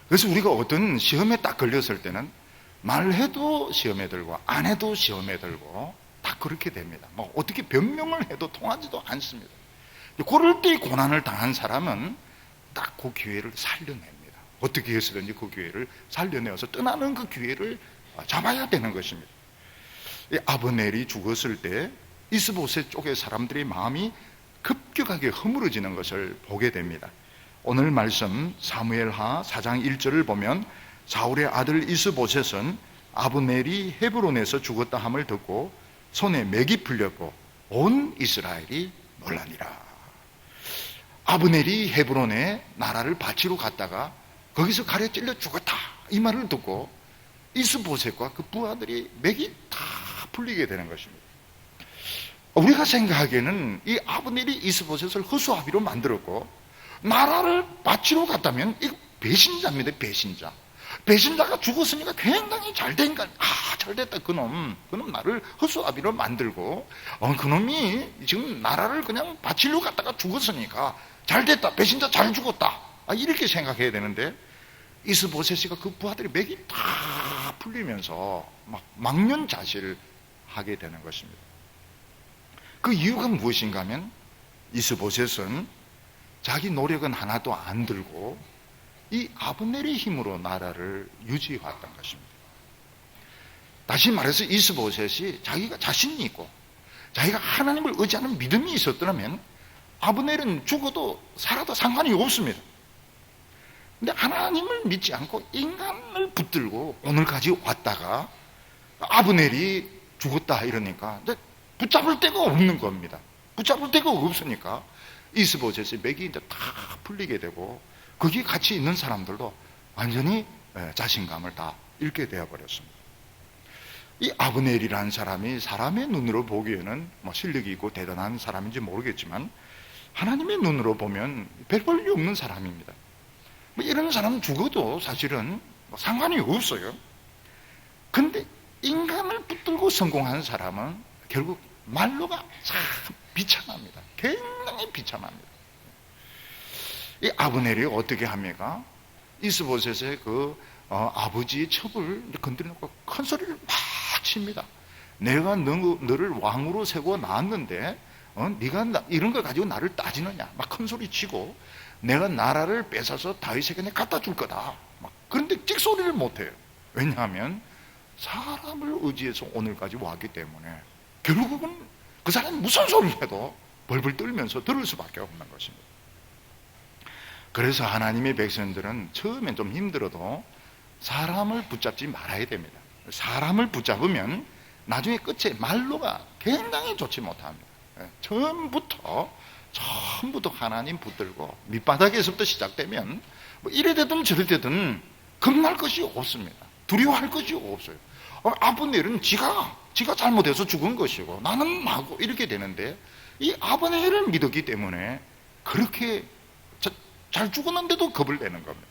그래서 우리가 어떤 시험에 딱 걸렸을 때는 말해도 시험에 들고 안 해도 시험에 들고 다 그렇게 됩니다. 뭐 어떻게 변명을 해도 통하지도 않습니다. 그럴 때 고난을 당한 사람은 딱 그 기회를 살려냅니다. 어떻게 해서든지 그 기회를 살려내어서 떠나는 그 기회를 잡아야 되는 것입니다. 아브넬이 죽었을 때 이스보셋 쪽의 사람들의 마음이 급격하게 허물어지는 것을 보게 됩니다. 오늘 말씀 사무엘하 4장 1절을 보면 사울의 아들 이스보셋은 아브넬이 헤브론에서 죽었다 함을 듣고 손에 맥이 풀렸고 온 이스라엘이 놀라니라. 아브넬이 헤브론에 나라를 바치러 갔다가 거기서 칼에 찔려 죽었다 이 말을 듣고 이스보셋과 그 부하들이 맥이 다 풀리게 되는 것입니다. 우리가 생각하기에는 이 아브넬이 이스보셋을 허수아비로 만들었고 나라를 바치러 갔다면 이거 배신자입니다. 배신자가 죽었으니까 굉장히 잘된 거, 잘됐다. 그놈 나를 허수아비로 만들고 그놈이 지금 나라를 그냥 바치려고 갔다가 죽었으니까 잘됐다. 배신자 잘 죽었다. 이렇게 생각해야 되는데 이스보셋이가 그 부하들이 맥이 다 풀리면서 막 망연자실을 하게 되는 것입니다. 그 이유가 무엇인가 하면 이스보셋은 자기 노력은 하나도 안 들고 이 아브넬의 힘으로 나라를 유지해왔던 것입니다. 다시 말해서 이스보셋이 자기가 자신이 있고 자기가 하나님을 의지하는 믿음이 있었더라면 아브넬은 죽어도 살아도 상관이 없습니다. 근데 하나님을 믿지 않고 인간을 붙들고 오늘까지 왔다가 아브넬이 죽었다 이러니까 붙잡을 데가 없는 겁니다. 붙잡을 데가 없으니까 이스보셋의 맥이 이제 다 풀리게 되고 거기에 같이 있는 사람들도 완전히 자신감을 다 잃게 되어버렸습니다. 이 아브넬이라는 사람이 사람의 눈으로 보기에는 실력이 있고 대단한 사람인지 모르겠지만 하나님의 눈으로 보면 별 볼일 없는 사람입니다. 이런 사람은 죽어도 사실은 상관이 없어요. 그런데 인간을 붙들고 성공한 사람은 결국 말로가 참 비참합니다. 굉장히 비참합니다. 이 아브넬이 어떻게 합니까? 이스보셋의 그 아버지의 첩을 건드려놓고 큰 소리를 막 칩니다. 내가 너를 왕으로 세워 놨는데 네가 이런 걸 가지고 나를 따지느냐? 막 큰 소리 치고 내가 나라를 뺏어서 다윗에게 갖다 줄 거다. 그런데 찍소리를 못해요. 왜냐하면 사람을 의지해서 오늘까지 왔기 때문에 결국은 그 사람이 무슨 소리를 해도 벌벌 떨면서 들을 수밖에 없는 것입니다. 그래서 하나님의 백성들은 처음엔 좀 힘들어도 사람을 붙잡지 말아야 됩니다. 사람을 붙잡으면 나중에 끝에 말로가 굉장히 좋지 못합니다. 처음부터 하나님 붙들고 밑바닥에서부터 시작되면 뭐 이래 되든 저래 되든 겁날 것이 없습니다. 두려워할 것이 없어요. 아브넬은 지가 잘못해서 죽은 것이고 나는 나고 이렇게 되는데 이 아브넬을 믿었기 때문에 그렇게 잘 죽었는데도 겁을 내는 겁니다.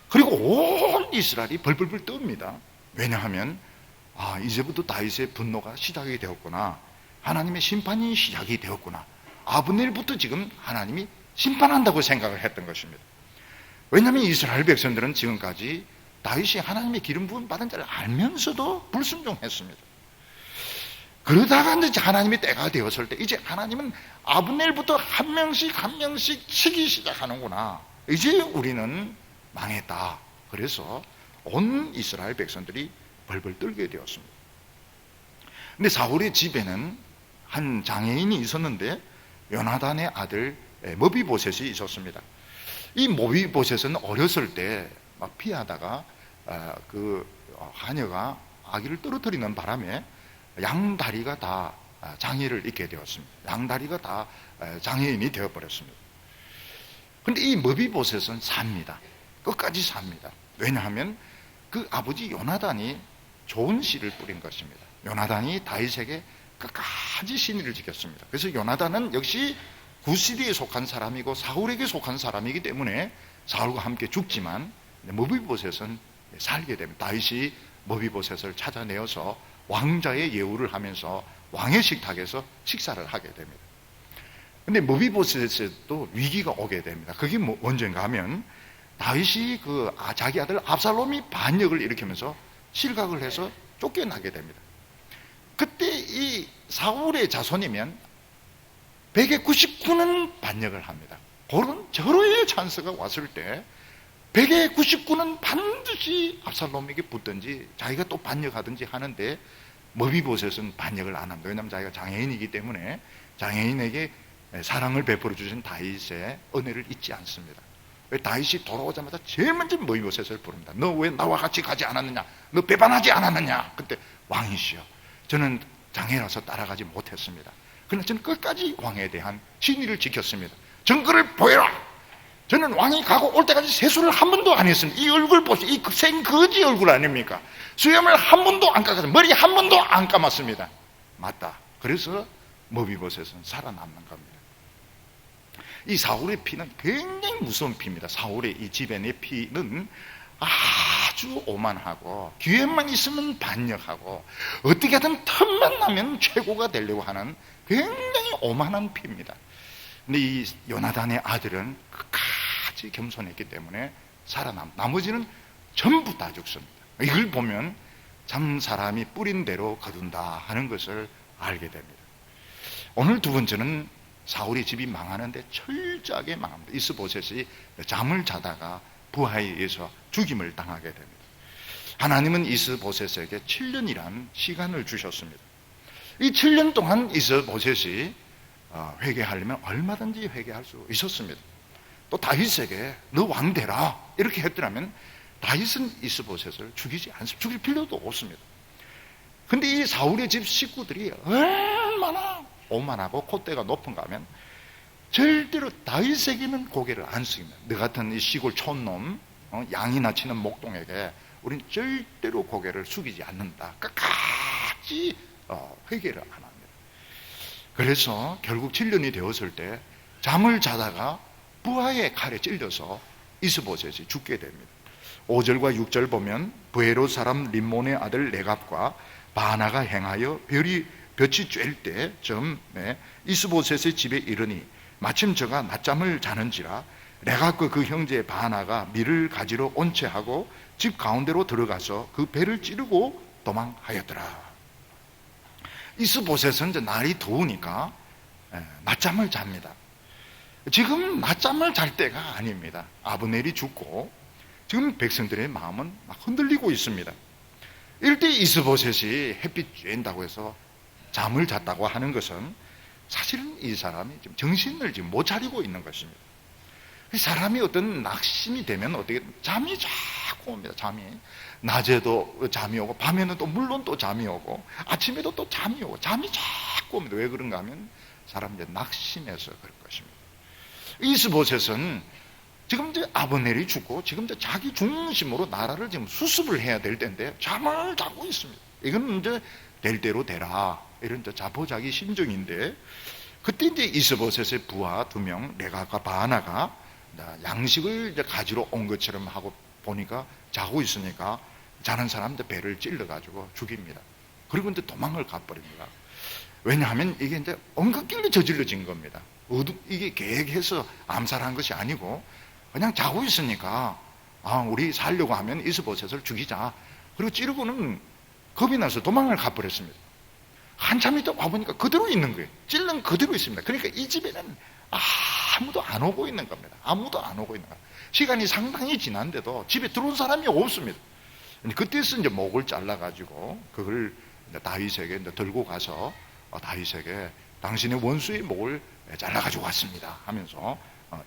그리고 온 이스라엘이 벌벌벌 떱니다. 왜냐하면 이제부터 다윗의 분노가 시작이 되었구나. 하나님의 심판이 시작이 되었구나. 아브넬부터 지금 하나님이 심판한다고 생각을 했던 것입니다. 왜냐하면 이스라엘 백성들은 지금까지 다윗이 하나님의 기름 부음 받은 자를 알면서도 불순종했습니다. 그러다가 이제 하나님의 때가 되었을 때 이제 하나님은 아브넬부터 한 명씩 치기 시작하는구나. 이제 우리는 망했다. 그래서 온 이스라엘 백성들이 벌벌 떨게 되었습니다. 근데 사울의 집에는 한 장애인이 있었는데 요나단의 아들 머비보셋이 있었습니다. 이 머비보셋은 어렸을 때 막 피하다가 그 하녀가 아기를 떨어뜨리는 바람에 양다리가 다 장애를 입게 되었습니다. 양다리가 다 장애인이 되어버렸습니다. 그런데 이 머비보셋은 삽니다. 끝까지 삽니다. 왜냐하면 그 아버지 요나단이 좋은 씨를 뿌린 것입니다. 요나단이 다윗에게 끝까지 신의를 지켰습니다. 그래서 요나단은 역시 구시리에 속한 사람이고 사울에게 속한 사람이기 때문에 사울과 함께 죽지만 머비보셋은 살게 됩니다. 다윗이 머비보셋을 찾아내어서 왕자의 예우를 하면서 왕의 식탁에서 식사를 하게 됩니다. 그런데 머비보셋도 위기가 오게 됩니다. 그게 언젠가 하면 다윗이 자기 아들 압살롬이 반역을 일으키면서 실각을 해서 쫓겨나게 됩니다. 그때 이 사울의 자손이면 100에 99는 반역을 합니다. 그런 절호의 찬스가 왔을 때 100에 99는 반드시 압살롬에게 붙든지 자기가 또 반역하든지 하는데 머비보셋은 반역을 안 합니다. 왜냐하면 자기가 장애인이기 때문에 장애인에게 사랑을 베풀어 주신 다윗의 은혜를 잊지 않습니다. 다윗이 돌아오자마자 제일 먼저 머비보셋을 부릅니다. 너 왜 나와 같이 가지 않았느냐? 너 배반하지 않았느냐? 그때 왕이시여, 저는 장애라서 따라가지 못했습니다. 그러나 저는 끝까지 왕에 대한 신의를 지켰습니다. 증거를 보여라. 저는 왕이 가고 올 때까지 세수를 한 번도 안 했습니다. 이 얼굴 보세요. 이 생거지 얼굴 아닙니까? 수염을 한 번도 안 깎았어요. 머리 한 번도 안 감았습니다. 맞다. 그래서 머비보셋은 살아남는 겁니다. 이 사울의 피는 굉장히 무서운 피입니다. 사울의 이 집안의 피는 아주 오만하고 기회만 있으면 반역하고 어떻게든 틈만 나면 최고가 되려고 하는 굉장히 오만한 피입니다. 근데 이 요나단의 아들은 끝까지 겸손했기 때문에 나머지는 전부 다 죽습니다. 이걸 보면 참 사람이 뿌린 대로 거둔다 하는 것을 알게 됩니다. 오늘 두 번째는 사울의 집이 망하는데 철저하게 망합니다. 이스보셋이 잠을 자다가 부하에 의해서 죽임을 당하게 됩니다. 하나님은 이스보셋에게 7년이란 시간을 주셨습니다. 이 7년 동안 이스보셋이 회개하려면 얼마든지 회개할 수 있었습니다. 또 다윗에게 너 왕 되라 이렇게 했더라면 다윗은 이스보셋을 죽이지 않습니다. 죽일 필요도 없습니다. 근데 이 사울의 집 식구들이 얼마나 오만하고 콧대가 높은가 하면 절대로 다윗에게는 고개를 안 숙입니다. 너 같은 이 시골 촌놈, 양이나 치는 목동에게 우린 절대로 고개를 숙이지 않는다. 끝까지 회개를 안 합니다. 그래서 결국 7년이 되었을 때 잠을 자다가 부하의 칼에 찔려서 이스보셋이 죽게 됩니다. 5절과 6절 보면 부에롯 사람 림몬의 아들 레갑과 바나가 행하여 볕이 쬐을 때쯤 이스보셋의 집에 이르니 마침 저가 낮잠을 자는지라 레갑과 그 형제 바나가 밀을 가지러 온채하고 집 가운데로 들어가서 그 배를 찌르고 도망하였더라. 이스보셋은 이제 날이 더우니까 낮잠을 잡니다. 지금 낮잠을 잘 때가 아닙니다. 아브넬이 죽고 지금 백성들의 마음은 막 흔들리고 있습니다. 이럴 때 이스보셋이 햇빛 쬐인다고 해서 잠을 잤다고 하는 것은 사실은 이 사람이 지금 정신을 지금 못 차리고 있는 것입니다. 사람이 어떤 낙심이 되면 어떻게 잠이 자꾸 옵니다. 잠이 낮에도 잠이 오고 밤에는 또 물론 또 잠이 오고 아침에도 또 잠이 오고 잠이 자꾸 옵니다. 왜 그런가 하면 사람이 낙심해서 그럴 것입니다. 이스보셋은 지금 이제 아브넬이 죽고 지금 이제 자기 중심으로 나라를 지금 수습을 해야 될 때인데 잠을 자고 있습니다. 이건 이제 될 대로 되라 이런 이제 자포자기 심정인데, 그때 이제 이스보셋의 부하 2명 레가과 바나가 양식을 이제 가지러 온 것처럼 하고 보니까 자고 있으니까 자는 사람들 배를 찔러가지고 죽입니다. 그리고 이제 도망을 가버립니다. 왜냐하면 이게 이제 엉겁길래 저질러진 겁니다. 이게 계획해서 암살한 것이 아니고 그냥 자고 있으니까 우리 살려고 하면 이스보셋을 죽이자. 그리고 찌르고는 겁이 나서 도망을 가버렸습니다. 한참 있다 와보니까 그대로 있는 거예요. 찔른 그대로 있습니다. 그러니까 이 집에는 아무도 안 오고 있는 겁니다. 아무도 안 오고 있는 겁니다. 시간이 상당히 지난데도 집에 들어온 사람이 없습니다. 그때서 이제 목을 잘라가지고 그걸 다윗에게 이제 들고 가서 다윗에게 당신의 원수의 목을 잘라가지고 왔습니다 하면서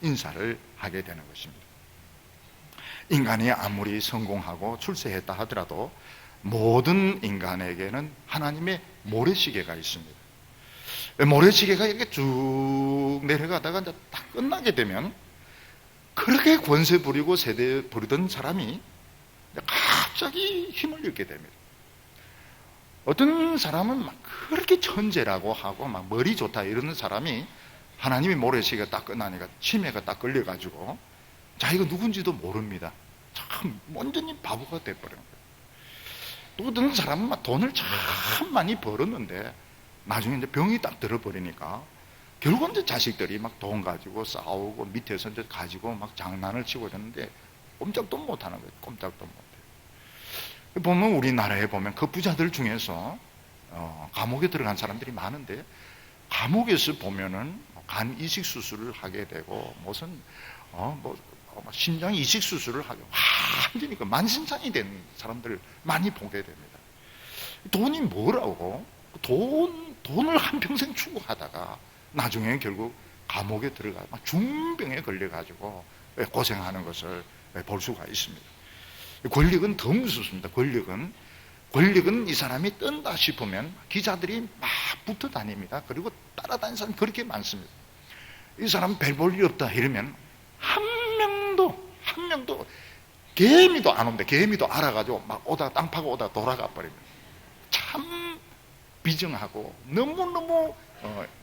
인사를 하게 되는 것입니다. 인간이 아무리 성공하고 출세했다 하더라도 모든 인간에게는 하나님의 모래시계가 있습니다. 모래시계가 이렇게 쭉 내려가다가 이제 딱 끝나게 되면 그렇게 권세 부리고 세대 부리던 사람이 갑자기 힘을 잃게 됩니다. 어떤 사람은 막 그렇게 천재라고 하고 막 머리 좋다 이러는 사람이 하나님의 모래시계가 딱 끝나니까 치매가 딱 걸려가지고 자기가 누군지도 모릅니다. 참 완전히 바보가 돼버리는 거예요. 또 어떤 사람은 막 돈을 참 많이 벌었는데 나중에 이제 병이 딱 들어버리니까 결국은 이제 자식들이 막 돈 가지고 싸우고 밑에서 이제 가지고 막 장난을 치고 이러는데 꼼짝도 못 하는 거예요. 꼼짝도 못 해요. 보면 우리나라에 보면 그 부자들 중에서 감옥에 들어간 사람들이 많은데 감옥에서 보면은 간 이식 수술을 하게 되고 무슨 심장 이식 수술을 하게 완전히 그 만신창이 된 사람들 많이 보게 됩니다. 돈이 뭐라고? 돈을 한평생 추구하다가 나중에 결국 감옥에 들어가 중병에 걸려가지고 고생하는 것을 볼 수가 있습니다. 권력은 더 무섭습니다. 권력은 이 사람이 뜬다 싶으면 기자들이 막 붙어 다닙니다. 그리고 따라다니는 사람이 그렇게 많습니다. 이 사람 별 볼 일 없다 이러면 한 명도 개미도 안 옵니다. 개미도 알아가지고 막 땅 파고 오다 돌아가 버립니다. 참 비정하고 너무너무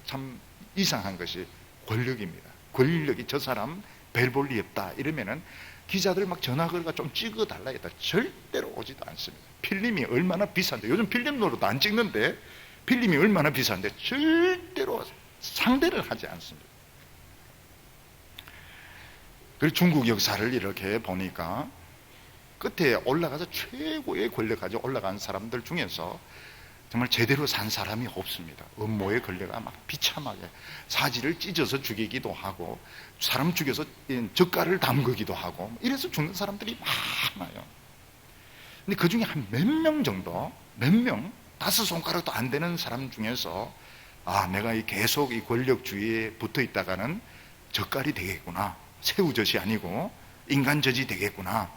참 이상한 것이 권력입니다. 권력이 저 사람 별 볼 일 없다 이러면은 기자들 막 전화 걸어가 좀 찍어달라 했다 절대로 오지도 않습니다. 필름이 얼마나 비싼데, 요즘 필름으로도 안 찍는데 필름이 얼마나 비싼데 절대로 상대를 하지 않습니다. 그리고 중국 역사를 이렇게 보니까 끝에 올라가서 최고의 권력까지 올라간 사람들 중에서 정말 제대로 산 사람이 없습니다. 음모에 걸려가 막 비참하게 사지를 찢어서 죽이기도 하고 사람 죽여서 젓갈을 담그기도 하고 이래서 죽는 사람들이 많아요. 근데 그 중에 한 몇 명 정도, 다섯 손가락도 안 되는 사람 중에서 내가 계속 이 권력주의에 붙어 있다가는 젓갈이 되겠구나, 새우젓이 아니고 인간젓이 되겠구나,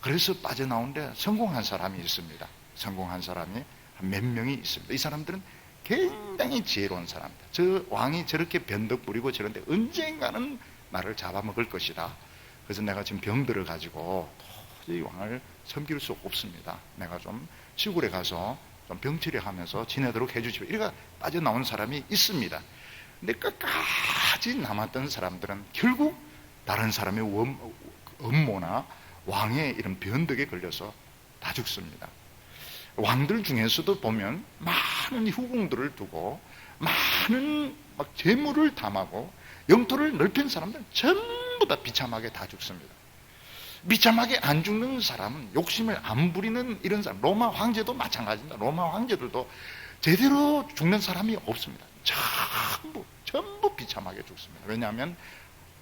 그래서 빠져나오는데 성공한 사람이 있습니다. 성공한 사람이 한 몇 명이 있습니다. 이 사람들은 굉장히 지혜로운 사람입니다. 저 왕이 저렇게 변덕 부리고 저런데 언젠가는 나를 잡아먹을 것이다. 그래서 내가 지금 병들어 가지고 도저히 왕을 섬길 수 없습니다. 내가 좀 시골에 가서 좀 병치료하면서 지내도록 해주십시오. 이래가 빠져나온 사람이 있습니다. 근데 끝까지 남았던 사람들은 결국 다른 사람의 음모나 왕의 이런 변덕에 걸려서 다 죽습니다. 왕들 중에서도 보면 많은 후궁들을 두고 많은 막 재물을 탐하고 영토를 넓힌 사람들은 전부 다 비참하게 다 죽습니다. 비참하게 안 죽는 사람은, 욕심을 안 부리는 이런 사람, 로마 황제도 마찬가지입니다. 로마 황제들도 제대로 죽는 사람이 없습니다. 전부 비참하게 죽습니다. 왜냐하면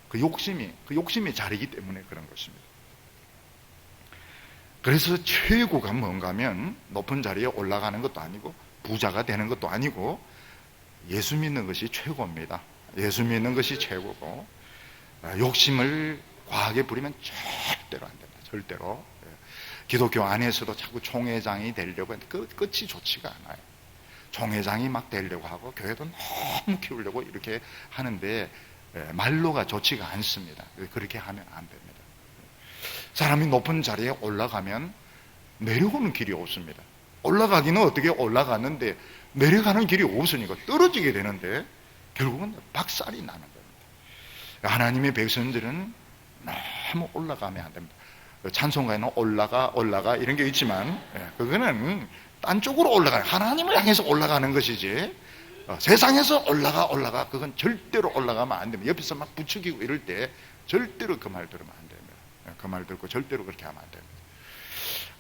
그 욕심이 자리이기 때문에 그런 것입니다. 그래서 최고가 뭔가 하면 높은 자리에 올라가는 것도 아니고 부자가 되는 것도 아니고 예수 믿는 것이 최고입니다. 예수 믿는 것이 최고고, 욕심을 과하게 부리면 절대로 안 됩니다. 절대로. 기독교 안에서도 자꾸 총회장이 되려고 하는데 끝이 좋지가 않아요. 총회장이 막 되려고 하고 교회도 너무 키우려고 이렇게 하는데 말로가 좋지가 않습니다. 그렇게 하면 안 됩니다. 사람이 높은 자리에 올라가면 내려오는 길이 없습니다. 올라가기는 어떻게 올라가는데 내려가는 길이 없으니까 떨어지게 되는데 결국은 박살이 나는 겁니다. 하나님의 백성들은 너무 올라가면 안 됩니다. 찬송가에는 올라가 이런 게 있지만 그거는 딴 쪽으로 올라가는, 하나님을 향해서 올라가는 것이지 세상에서 올라가 그건 절대로 올라가면 안 됩니다. 옆에서 막 부추기고 이럴 때 절대로 그 말 들으면 안 됩니다. 그 말 듣고 절대로 그렇게 하면 안 됩니다.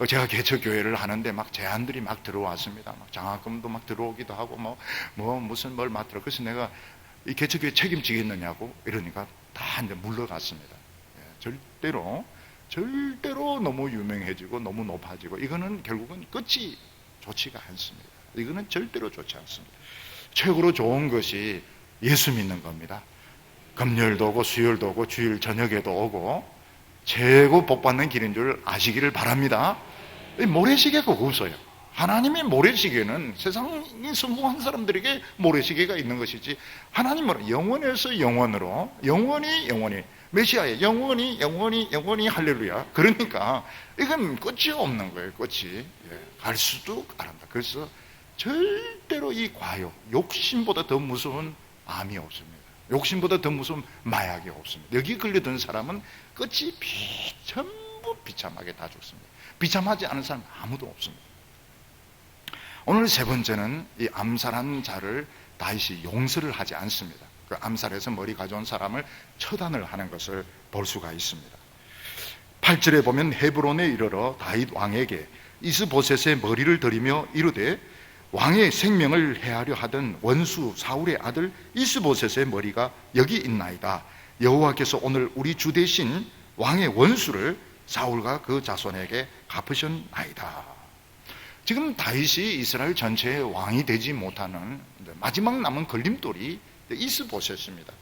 제가 개척교회를 하는데 막 제안들이 막 들어왔습니다. 막 장학금도 막 들어오기도 하고 무슨 뭘 막 들어. 그래서 내가 이 개척교회 책임지겠느냐고 이러니까 다 이제 물러갔습니다. 절대로 너무 유명해지고 너무 높아지고 이거는 결국은 끝이 좋지가 않습니다. 이거는 절대로 좋지 않습니다. 최고로 좋은 것이 예수 믿는 겁니다. 금요일도 오고 수요일도 오고 주일 저녁에도 오고 최고 복받는 길인 줄 아시기를 바랍니다. 모래시계가 없어요. 하나님의 모래시계는 세상에 성공한 사람들에게 모래시계가 있는 것이지, 하나님은 영원에서 영원으로 영원히 메시아의 영원히 할렐루야. 그러니까 이건 끝이 없는 거예요. 끝이 갈 수도 안한다. 그래서 절대로 이 과욕, 욕심보다 더 무서운 암이 없습니다. 욕심보다 더 무서운 마약이 없습니다. 여기 걸려든 사람은 끝이 전부 비참하게 다 죽습니다. 비참하지 않은 사람 아무도 없습니다. 오늘 세 번째는 이 암살한 자를 다윗이 용서를 하지 않습니다. 그 암살해서 머리 가져온 사람을 처단을 하는 것을 볼 수가 있습니다. 8절에 보면 헤브론에 이르러 다윗 왕에게 이스보셋의 머리를 들이며 이르되 왕의 생명을 해하려 하던 원수 사울의 아들 이스보셋의 머리가 여기 있나이다. 여호와께서 오늘 우리 주 대신 왕의 원수를 사울과 그 자손에게 갚으셨나이다. 지금 다윗이 이스라엘 전체의 왕이 되지 못하는 마지막 남은 걸림돌이 이스보셋입니다.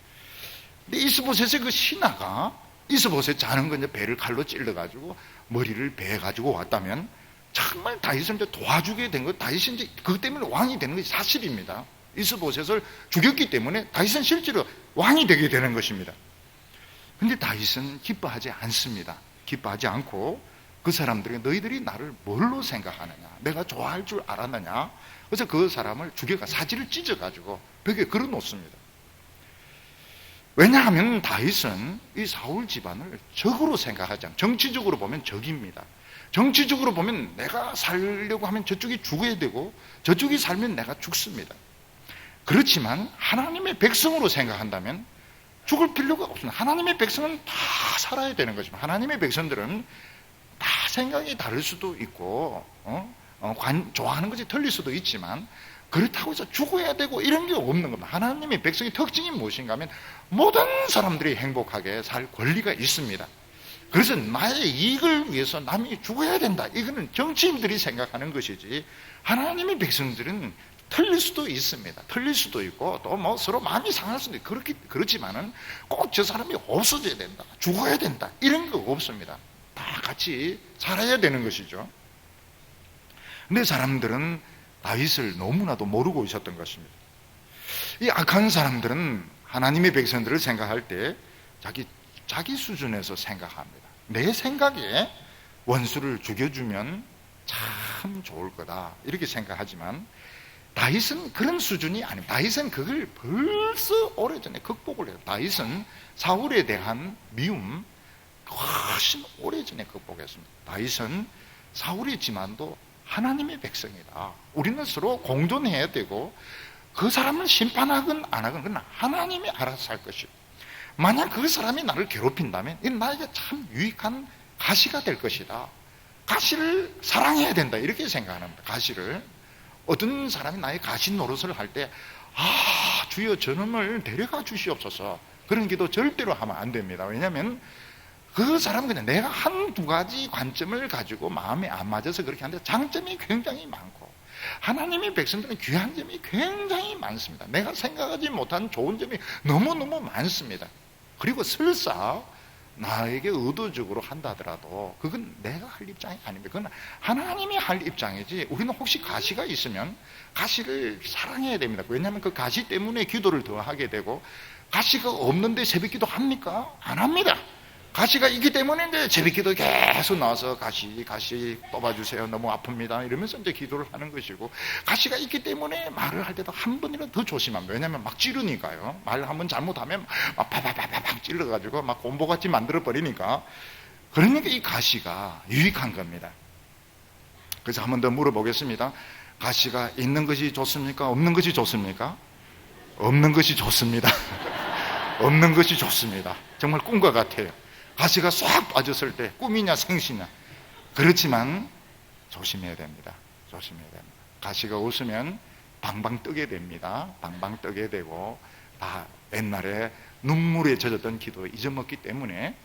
근데 이스보셋의 그 신하가 이스보셋 자는 거 이제 배를 칼로 찔러가지고 머리를 베가지고 왔다면 정말 다윗을 이제 도와주게 된 것, 다윗이 이제 그것 때문에 왕이 되는 것이 사실입니다. 이스보셋을 죽였기 때문에 다윗은 실제로 왕이 되게 되는 것입니다. 근데 다윗은 기뻐하지 않습니다. 기뻐하지 않고 그 사람들에게 너희들이 나를 뭘로 생각하느냐, 내가 좋아할 줄 알았느냐, 그래서 그 사람을 죽여가 사지를 찢어가지고 벽에 걸어놓습니다. 왜냐하면 다윗은 이 사울 집안을 적으로 생각하지 않아요. 정치적으로 보면 적입니다. 정치적으로 보면 내가 살려고 하면 저쪽이 죽어야 되고 저쪽이 살면 내가 죽습니다. 그렇지만 하나님의 백성으로 생각한다면 죽을 필요가 없습니다. 하나님의 백성은 다 살아야 되는 것입니다. 하나님의 백성들은 다 생각이 다를 수도 있고 좋아하는 것이 틀릴 수도 있지만 그렇다고 해서 죽어야 되고 이런 게 없는 겁니다. 하나님의 백성의 특징이 무엇인가 하면 모든 사람들이 행복하게 살 권리가 있습니다. 그래서 나의 이익을 위해서 남이 죽어야 된다, 이거는 정치인들이 생각하는 것이지 하나님의 백성들은 틀릴 수도 있습니다. 틀릴 수도 있고 또 뭐 서로 마음이 상할 수도 있고 그렇지만은 꼭 저 사람이 없어져야 된다, 죽어야 된다, 이런 거 없습니다. 다 같이 살아야 되는 것이죠. 근데 사람들은 다윗을 너무나도 모르고 있었던 것입니다. 이 악한 사람들은 하나님의 백성들을 생각할 때 자기 수준에서 생각합니다. 내 생각에 원수를 죽여주면 참 좋을 거다, 이렇게 생각하지만 다윗은 그런 수준이 아닙니다. 다윗은 그걸 벌써 오래전에 극복을 해요. 다윗은 사울에 대한 미움 훨씬 오래전에 극복했습니다. 다윗은 사울이지만도 하나님의 백성이다. 우리는 서로 공존해야 되고 그 사람을 심판하건 안 하건 그건 하나님이 알아서 할 것이고, 만약 그 사람이 나를 괴롭힌다면 이건 나에게 참 유익한 가시가 될 것이다. 가시를 사랑해야 된다, 이렇게 생각합니다. 가시를. 어떤 사람이 나의 가시 노릇을 할 때 주여 저놈을 데려가 주시옵소서, 그런 기도 절대로 하면 안 됩니다. 왜냐하면 그 사람은 그냥 내가 한두 가지 관점을 가지고 마음에 안 맞아서 그렇게 하는데 장점이 굉장히 많고, 하나님의 백성들은 귀한 점이 굉장히 많습니다. 내가 생각하지 못한 좋은 점이 너무너무 많습니다. 그리고 설사 나에게 의도적으로 한다 하더라도 그건 내가 할 입장이 아닙니다. 그건 하나님이 할 입장이지, 우리는 혹시 가시가 있으면 가시를 사랑해야 됩니다. 왜냐하면 그 가시 때문에 기도를 더 하게 되고, 가시가 없는데 새벽기도 합니까? 안 합니다. 가시가 있기 때문에 이제 새벽기도 계속 나와서 가시 뽑아주세요, 너무 아픕니다 이러면서 이제 기도를 하는 것이고, 가시가 있기 때문에 말을 할 때도 한 번이라도 더 조심합니다. 왜냐하면 막 찌르니까요. 말 한 번 잘못하면 막 파파파파팍 찔러가지고 막 곰보같이 만들어 버리니까. 그러니까 이 가시가 유익한 겁니다. 그래서 한 번 더 물어보겠습니다. 가시가 있는 것이 좋습니까? 없는 것이 좋습니까? 없는 것이 좋습니다. 없는 것이 좋습니다. 정말 꿈과 같아요. 가시가 싹 빠졌을 때 꿈이냐 생시냐. 그렇지만 조심해야 됩니다. 조심해야 됩니다. 가시가 웃으면 방방 뜨게 됩니다. 방방 뜨게 되고, 다 옛날에 눈물에 젖었던 기도 잊어먹기 때문에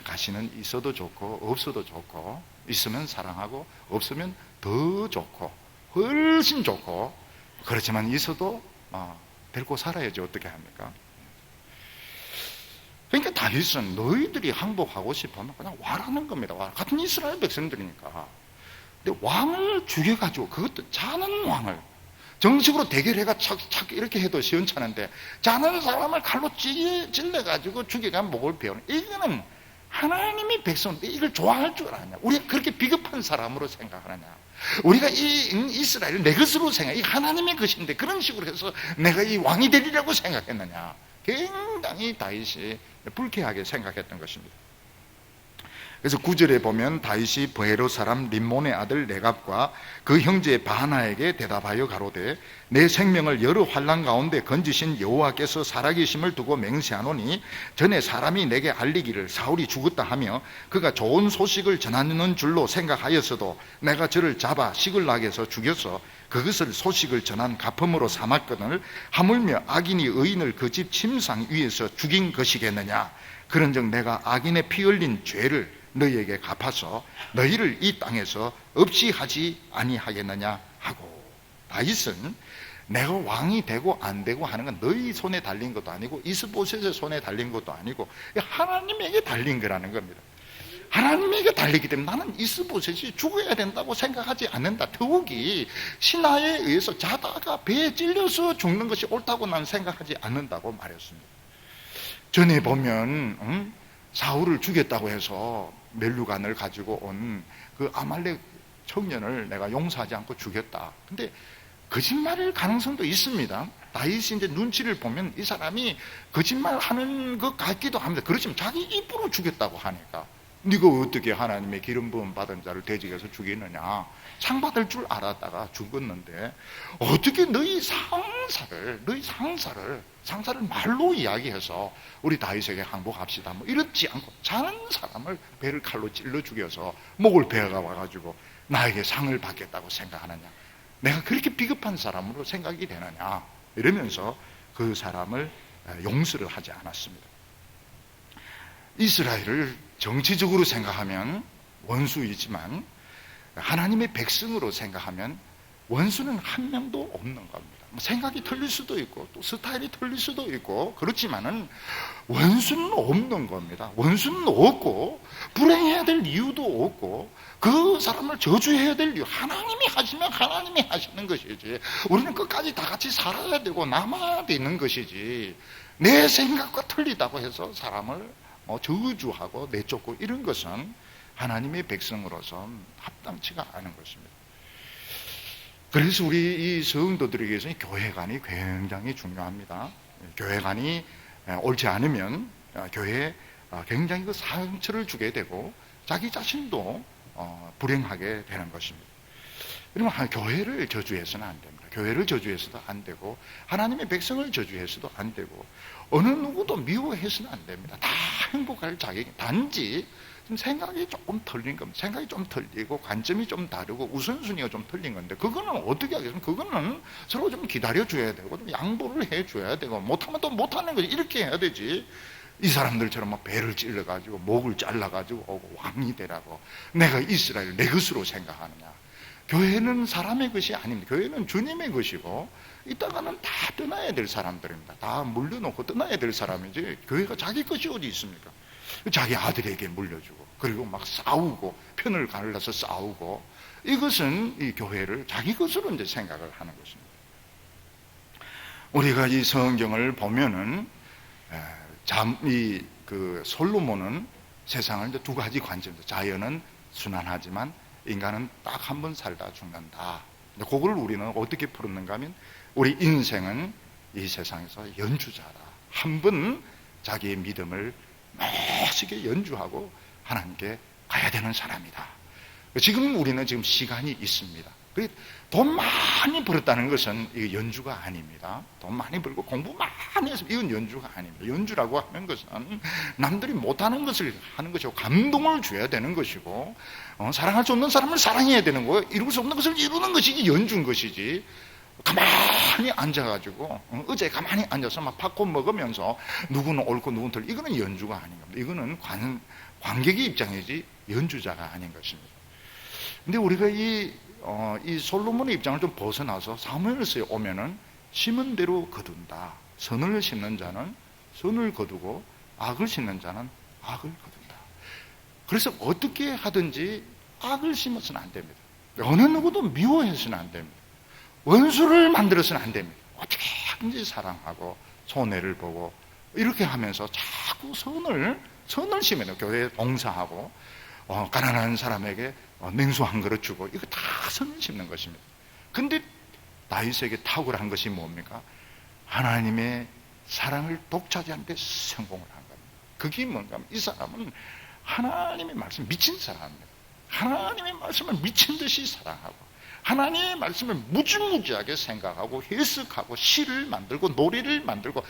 가시는 있어도 좋고 없어도 좋고, 있으면 사랑하고 없으면 더 좋고 훨씬 좋고, 그렇지만 있어도 데리고 살아야지 어떻게 합니까? 그러니까 다윗은 너희들이 항복하고 싶으면 그냥 와라는 겁니다. 같은 이스라엘 백성들이니까. 근데 왕을 죽여가지고, 그것도 자는 왕을 정식으로 대결해가 착 이렇게 해도 시원찮은데, 자는 사람을 칼로 찔러가지고 죽여가 목을 베어는, 이거는 하나님이 백성인데 이걸 좋아할 줄 아냐? 우리가 그렇게 비겁한 사람으로 생각하느냐? 우리가 이 이스라엘을 내 것으로 생각해, 이 하나님의 것인데 그런 식으로 해서 내가 이 왕이 되리라고 생각했느냐? 굉장히 다윗이 불쾌하게 생각했던 것입니다. 그래서 9절에 보면 다윗이 브에로 사람 림몬의 아들 레갑과 그 형제 바하나에게 대답하여 가로되, 내 생명을 여러 환난 가운데 건지신 여호와께서 살아계심을 두고 맹세하노니, 전에 사람이 내게 알리기를 사울이 죽었다 하며 그가 좋은 소식을 전하는 줄로 생각하였어도 내가 저를 잡아 시글락에서 죽여서 그것을 소식을 전한 가품으로 삼았거늘 하물며 악인이 의인을 그 집 침상 위에서 죽인 것이겠느냐? 그런즉 내가 악인의 피 흘린 죄를 너희에게 갚아서 너희를 이 땅에서 없이 하지 아니하겠느냐 하고. 다윗은 내가 왕이 되고 안 되고 하는 건 너희 손에 달린 것도 아니고 이스보셋의 손에 달린 것도 아니고 하나님에게 달린 거라는 겁니다. 하나님에게 달리기 때문에 나는 이스보셋이 죽어야 된다고 생각하지 않는다. 더욱이 신하에 의해서 자다가 배에 찔려서 죽는 것이 옳다고 나는 생각하지 않는다고 말했습니다. 전에 보면 사울을 죽였다고 해서 멜류관을 가지고 온 그 아말렉 청년을 내가 용서하지 않고 죽였다. 근데 거짓말일 가능성도 있습니다. 다윗이 이제 눈치를 보면 이 사람이 거짓말하는 것 같기도 합니다. 그렇지만 자기 입으로 죽였다고 하니까, 네가 어떻게 하나님의 기름 부음 받은 자를 돼지에서 죽이느냐? 상 받을 줄 알았다가 죽었는데 어떻게 너희 상사를 말로 이야기해서 우리 다윗에게 항복합시다 뭐 이렇지 않고 자는 사람을 배를 칼로 찔러 죽여서 목을 베어가 와가지고 나에게 상을 받겠다고 생각하느냐? 내가 그렇게 비겁한 사람으로 생각이 되느냐? 이러면서 그 사람을 용서를 하지 않았습니다. 이스라엘을 정치적으로 생각하면 원수이지만 하나님의 백성으로 생각하면 원수는 한 명도 없는 겁니다. 생각이 틀릴 수도 있고 또 스타일이 틀릴 수도 있고 그렇지만은 원수는 없는 겁니다. 원수는 없고 불행해야 될 이유도 없고 그 사람을 저주해야 될 이유, 하나님이 하시면 하나님이 하시는 것이지 우리는 끝까지 다 같이 살아야 되고 남아야 되는 것이지 내 생각과 틀리다고 해서 사람을 저주하고 내쫓고 이런 것은 하나님의 백성으로서 합당치가 않은 것입니다. 그래서 우리 이 성도들에게서는 교회관이 굉장히 중요합니다. 교회관이 옳지 않으면 교회에 굉장히 그 상처를 주게 되고 자기 자신도 불행하게 되는 것입니다. 그러면 교회를 저주해서는 안 됩니다. 교회를 저주해서도 안 되고 하나님의 백성을 저주해서도 안 되고 어느 누구도 미워해서는 안 됩니다. 다 행복할 자격이, 단지 좀 생각이 조금 틀린 겁니다. 생각이 좀 틀리고 관점이 좀 다르고 우선순위가 좀 틀린 건데 그거는 어떻게 하겠습니까? 그거는 서로 좀 기다려줘야 되고 좀 양보를 해줘야 되고 못하면 또 못하는 거지 이렇게 해야 되지 이 사람들처럼 막 배를 찔러가지고 목을 잘라가지고 오고 왕이 되라고 내가 이스라엘 내 것으로 생각하느냐. 교회는 사람의 것이 아닙니다. 교회는 주님의 것이고 이따가는 다 떠나야 될 사람들입니다. 다 물려놓고 떠나야 될 사람이지 교회가 자기 것이 어디 있습니까? 자기 아들에게 물려주고 그리고 막 싸우고 편을 갈라서 싸우고 이것은 이 교회를 자기 것으로 이제 생각을 하는 것입니다. 우리가 이 성경을 보면은 솔로몬은 세상을 이제 두 가지 관점에서 자연은 순환하지만 인간은 딱 한 번 살다 죽는다. 그걸 우리는 어떻게 풀었는가 하면 우리 인생은 이 세상에서 연주자다. 한 번 자기의 믿음을 멋지게 연주하고 하나님께 가야 되는 사람이다. 지금 우리는 지금 시간이 있습니다. 돈 많이 벌었다는 것은 이게 연주가 아닙니다. 돈 많이 벌고 공부 많이 해서 이건 연주가 아닙니다. 연주라고 하는 것은 남들이 못하는 것을 하는 것이고 감동을 줘야 되는 것이고 사랑할 수 없는 사람을 사랑해야 되는 거고 이룰 수 없는 것을 이루는 것이 연주인 것이지 가만히 앉아가지고 어제 가만히 앉아서 막 팝콘 먹으면서 누구는 옳고 누구는 틀리고 이거는 연주가 아닌 겁니다. 이거는 관객의 입장이지 연주자가 아닌 것입니다. 근데 우리가 이 솔로몬의 입장을 좀 벗어나서 사무엘서에 오면은 심은 대로 거둔다. 선을 심는 자는 선을 거두고 악을 심는 자는 악을 거둔다. 그래서 어떻게 하든지 악을 심어서는 안 됩니다. 어느 누구도 미워해서는 안 됩니다. 원수를 만들어서는 안 됩니다. 어떻게 하든지 사랑하고 손해를 보고 이렇게 하면서 자꾸 선을 심어야 돼요. 교회에 봉사하고 가난한 사람에게 냉수 한 그릇 주고 이거 다 선을 심는 것입니다. 근데 다윗에게 탁월한 것이 뭡니까? 하나님의 사랑을 독차지하는 데 성공을 한 겁니다. 그게 뭔가 하면 이 사람은 하나님의 말씀 미친 사람입니다. 하나님의 말씀을 미친 듯이 사랑하고 하나님의 말씀을 무지무지하게 생각하고 해석하고 시를 만들고 노래를 만들고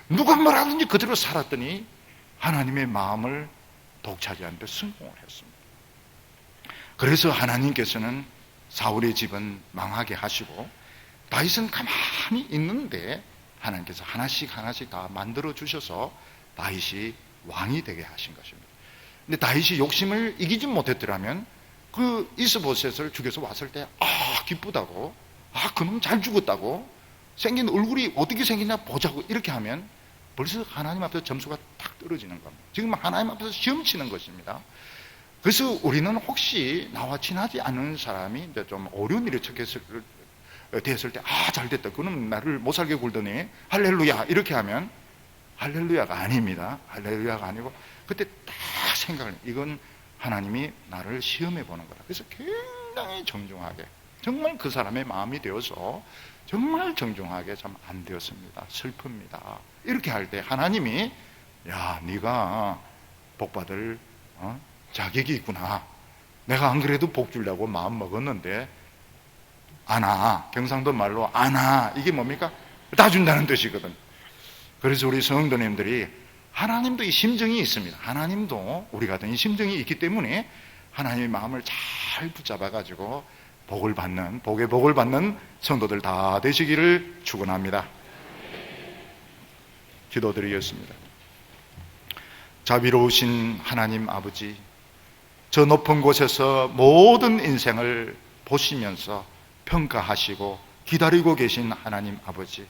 누가 뭐라든지 그대로 살았더니 하나님의 마음을 독차지하는 데 성공을 했습니다. 그래서 하나님께서는 사울의 집은 망하게 하시고 다윗은 가만히 있는데 하나님께서 하나씩 다 만들어 주셔서 다윗이 왕이 되게 하신 것입니다. 근데 다윗이 욕심을 이기지 못했더라면 그 이스보셋을 죽여서 왔을 때 기쁘다고 그놈 잘 죽었다고 생긴 얼굴이 어떻게 생기나 보자고 이렇게 하면 벌써 하나님 앞에서 점수가 탁 떨어지는 겁니다. 지금 하나님 앞에서 시험 치는 것입니다. 그래서 우리는 혹시 나와 친하지 않은 사람이 이제 좀 어려운 일에 처했을 때 잘 됐다. 그놈 나를 못 살게 굴더니 할렐루야 이렇게 하면 할렐루야가 아닙니다. 할렐루야가 아니고 그때 딱 생각을 해요. 이건 하나님이 나를 시험해 보는 거다. 그래서 굉장히 정중하게 정말 그 사람의 마음이 되어서 정말 정중하게 참 안 되었습니다. 슬픕니다. 이렇게 할 때 하나님이 야 네가 복받을 자격이 있구나. 내가 안 그래도 복 주려고 마음 먹었는데 안아. 경상도 말로 안아. 이게 뭡니까? 다 준다는 뜻이거든. 그래서 우리 성도님들이 하나님도 이 심정이 있습니다. 하나님도 우리 같은 이 심정이 있기 때문에 하나님의 마음을 잘 붙잡아가지고 복의 복을 받는 성도들 다 되시기를 축원합니다. 기도드리겠습니다. 자비로우신 하나님 아버지, 저 높은 곳에서 모든 인생을 보시면서 평가하시고 기다리고 계신 하나님 아버지,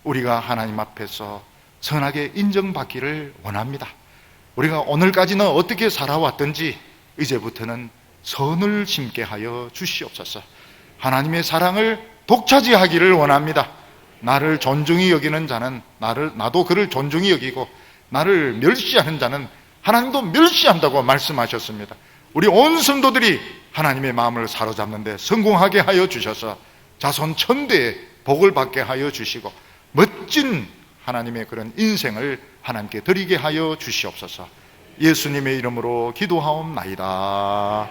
우리가 하나님 앞에서 선하게 인정받기를 원합니다. 우리가 오늘까지는 어떻게 살아왔든지 이제부터는 선을 심게 하여 주시옵소서. 하나님의 사랑을 독차지하기를 원합니다. 나를 존중히 여기는 자는 나도 그를 존중히 여기고 나를 멸시하는 자는 하나님도 멸시한다고 말씀하셨습니다. 우리 온 성도들이 하나님의 마음을 사로잡는 데 성공하게 하여 주셔서 자손 천대에 복을 받게 하여 주시고 멋진 하나님의 그런 인생을 하나님께 드리게 하여 주시옵소서. 예수님의 이름으로 기도하옵나이다.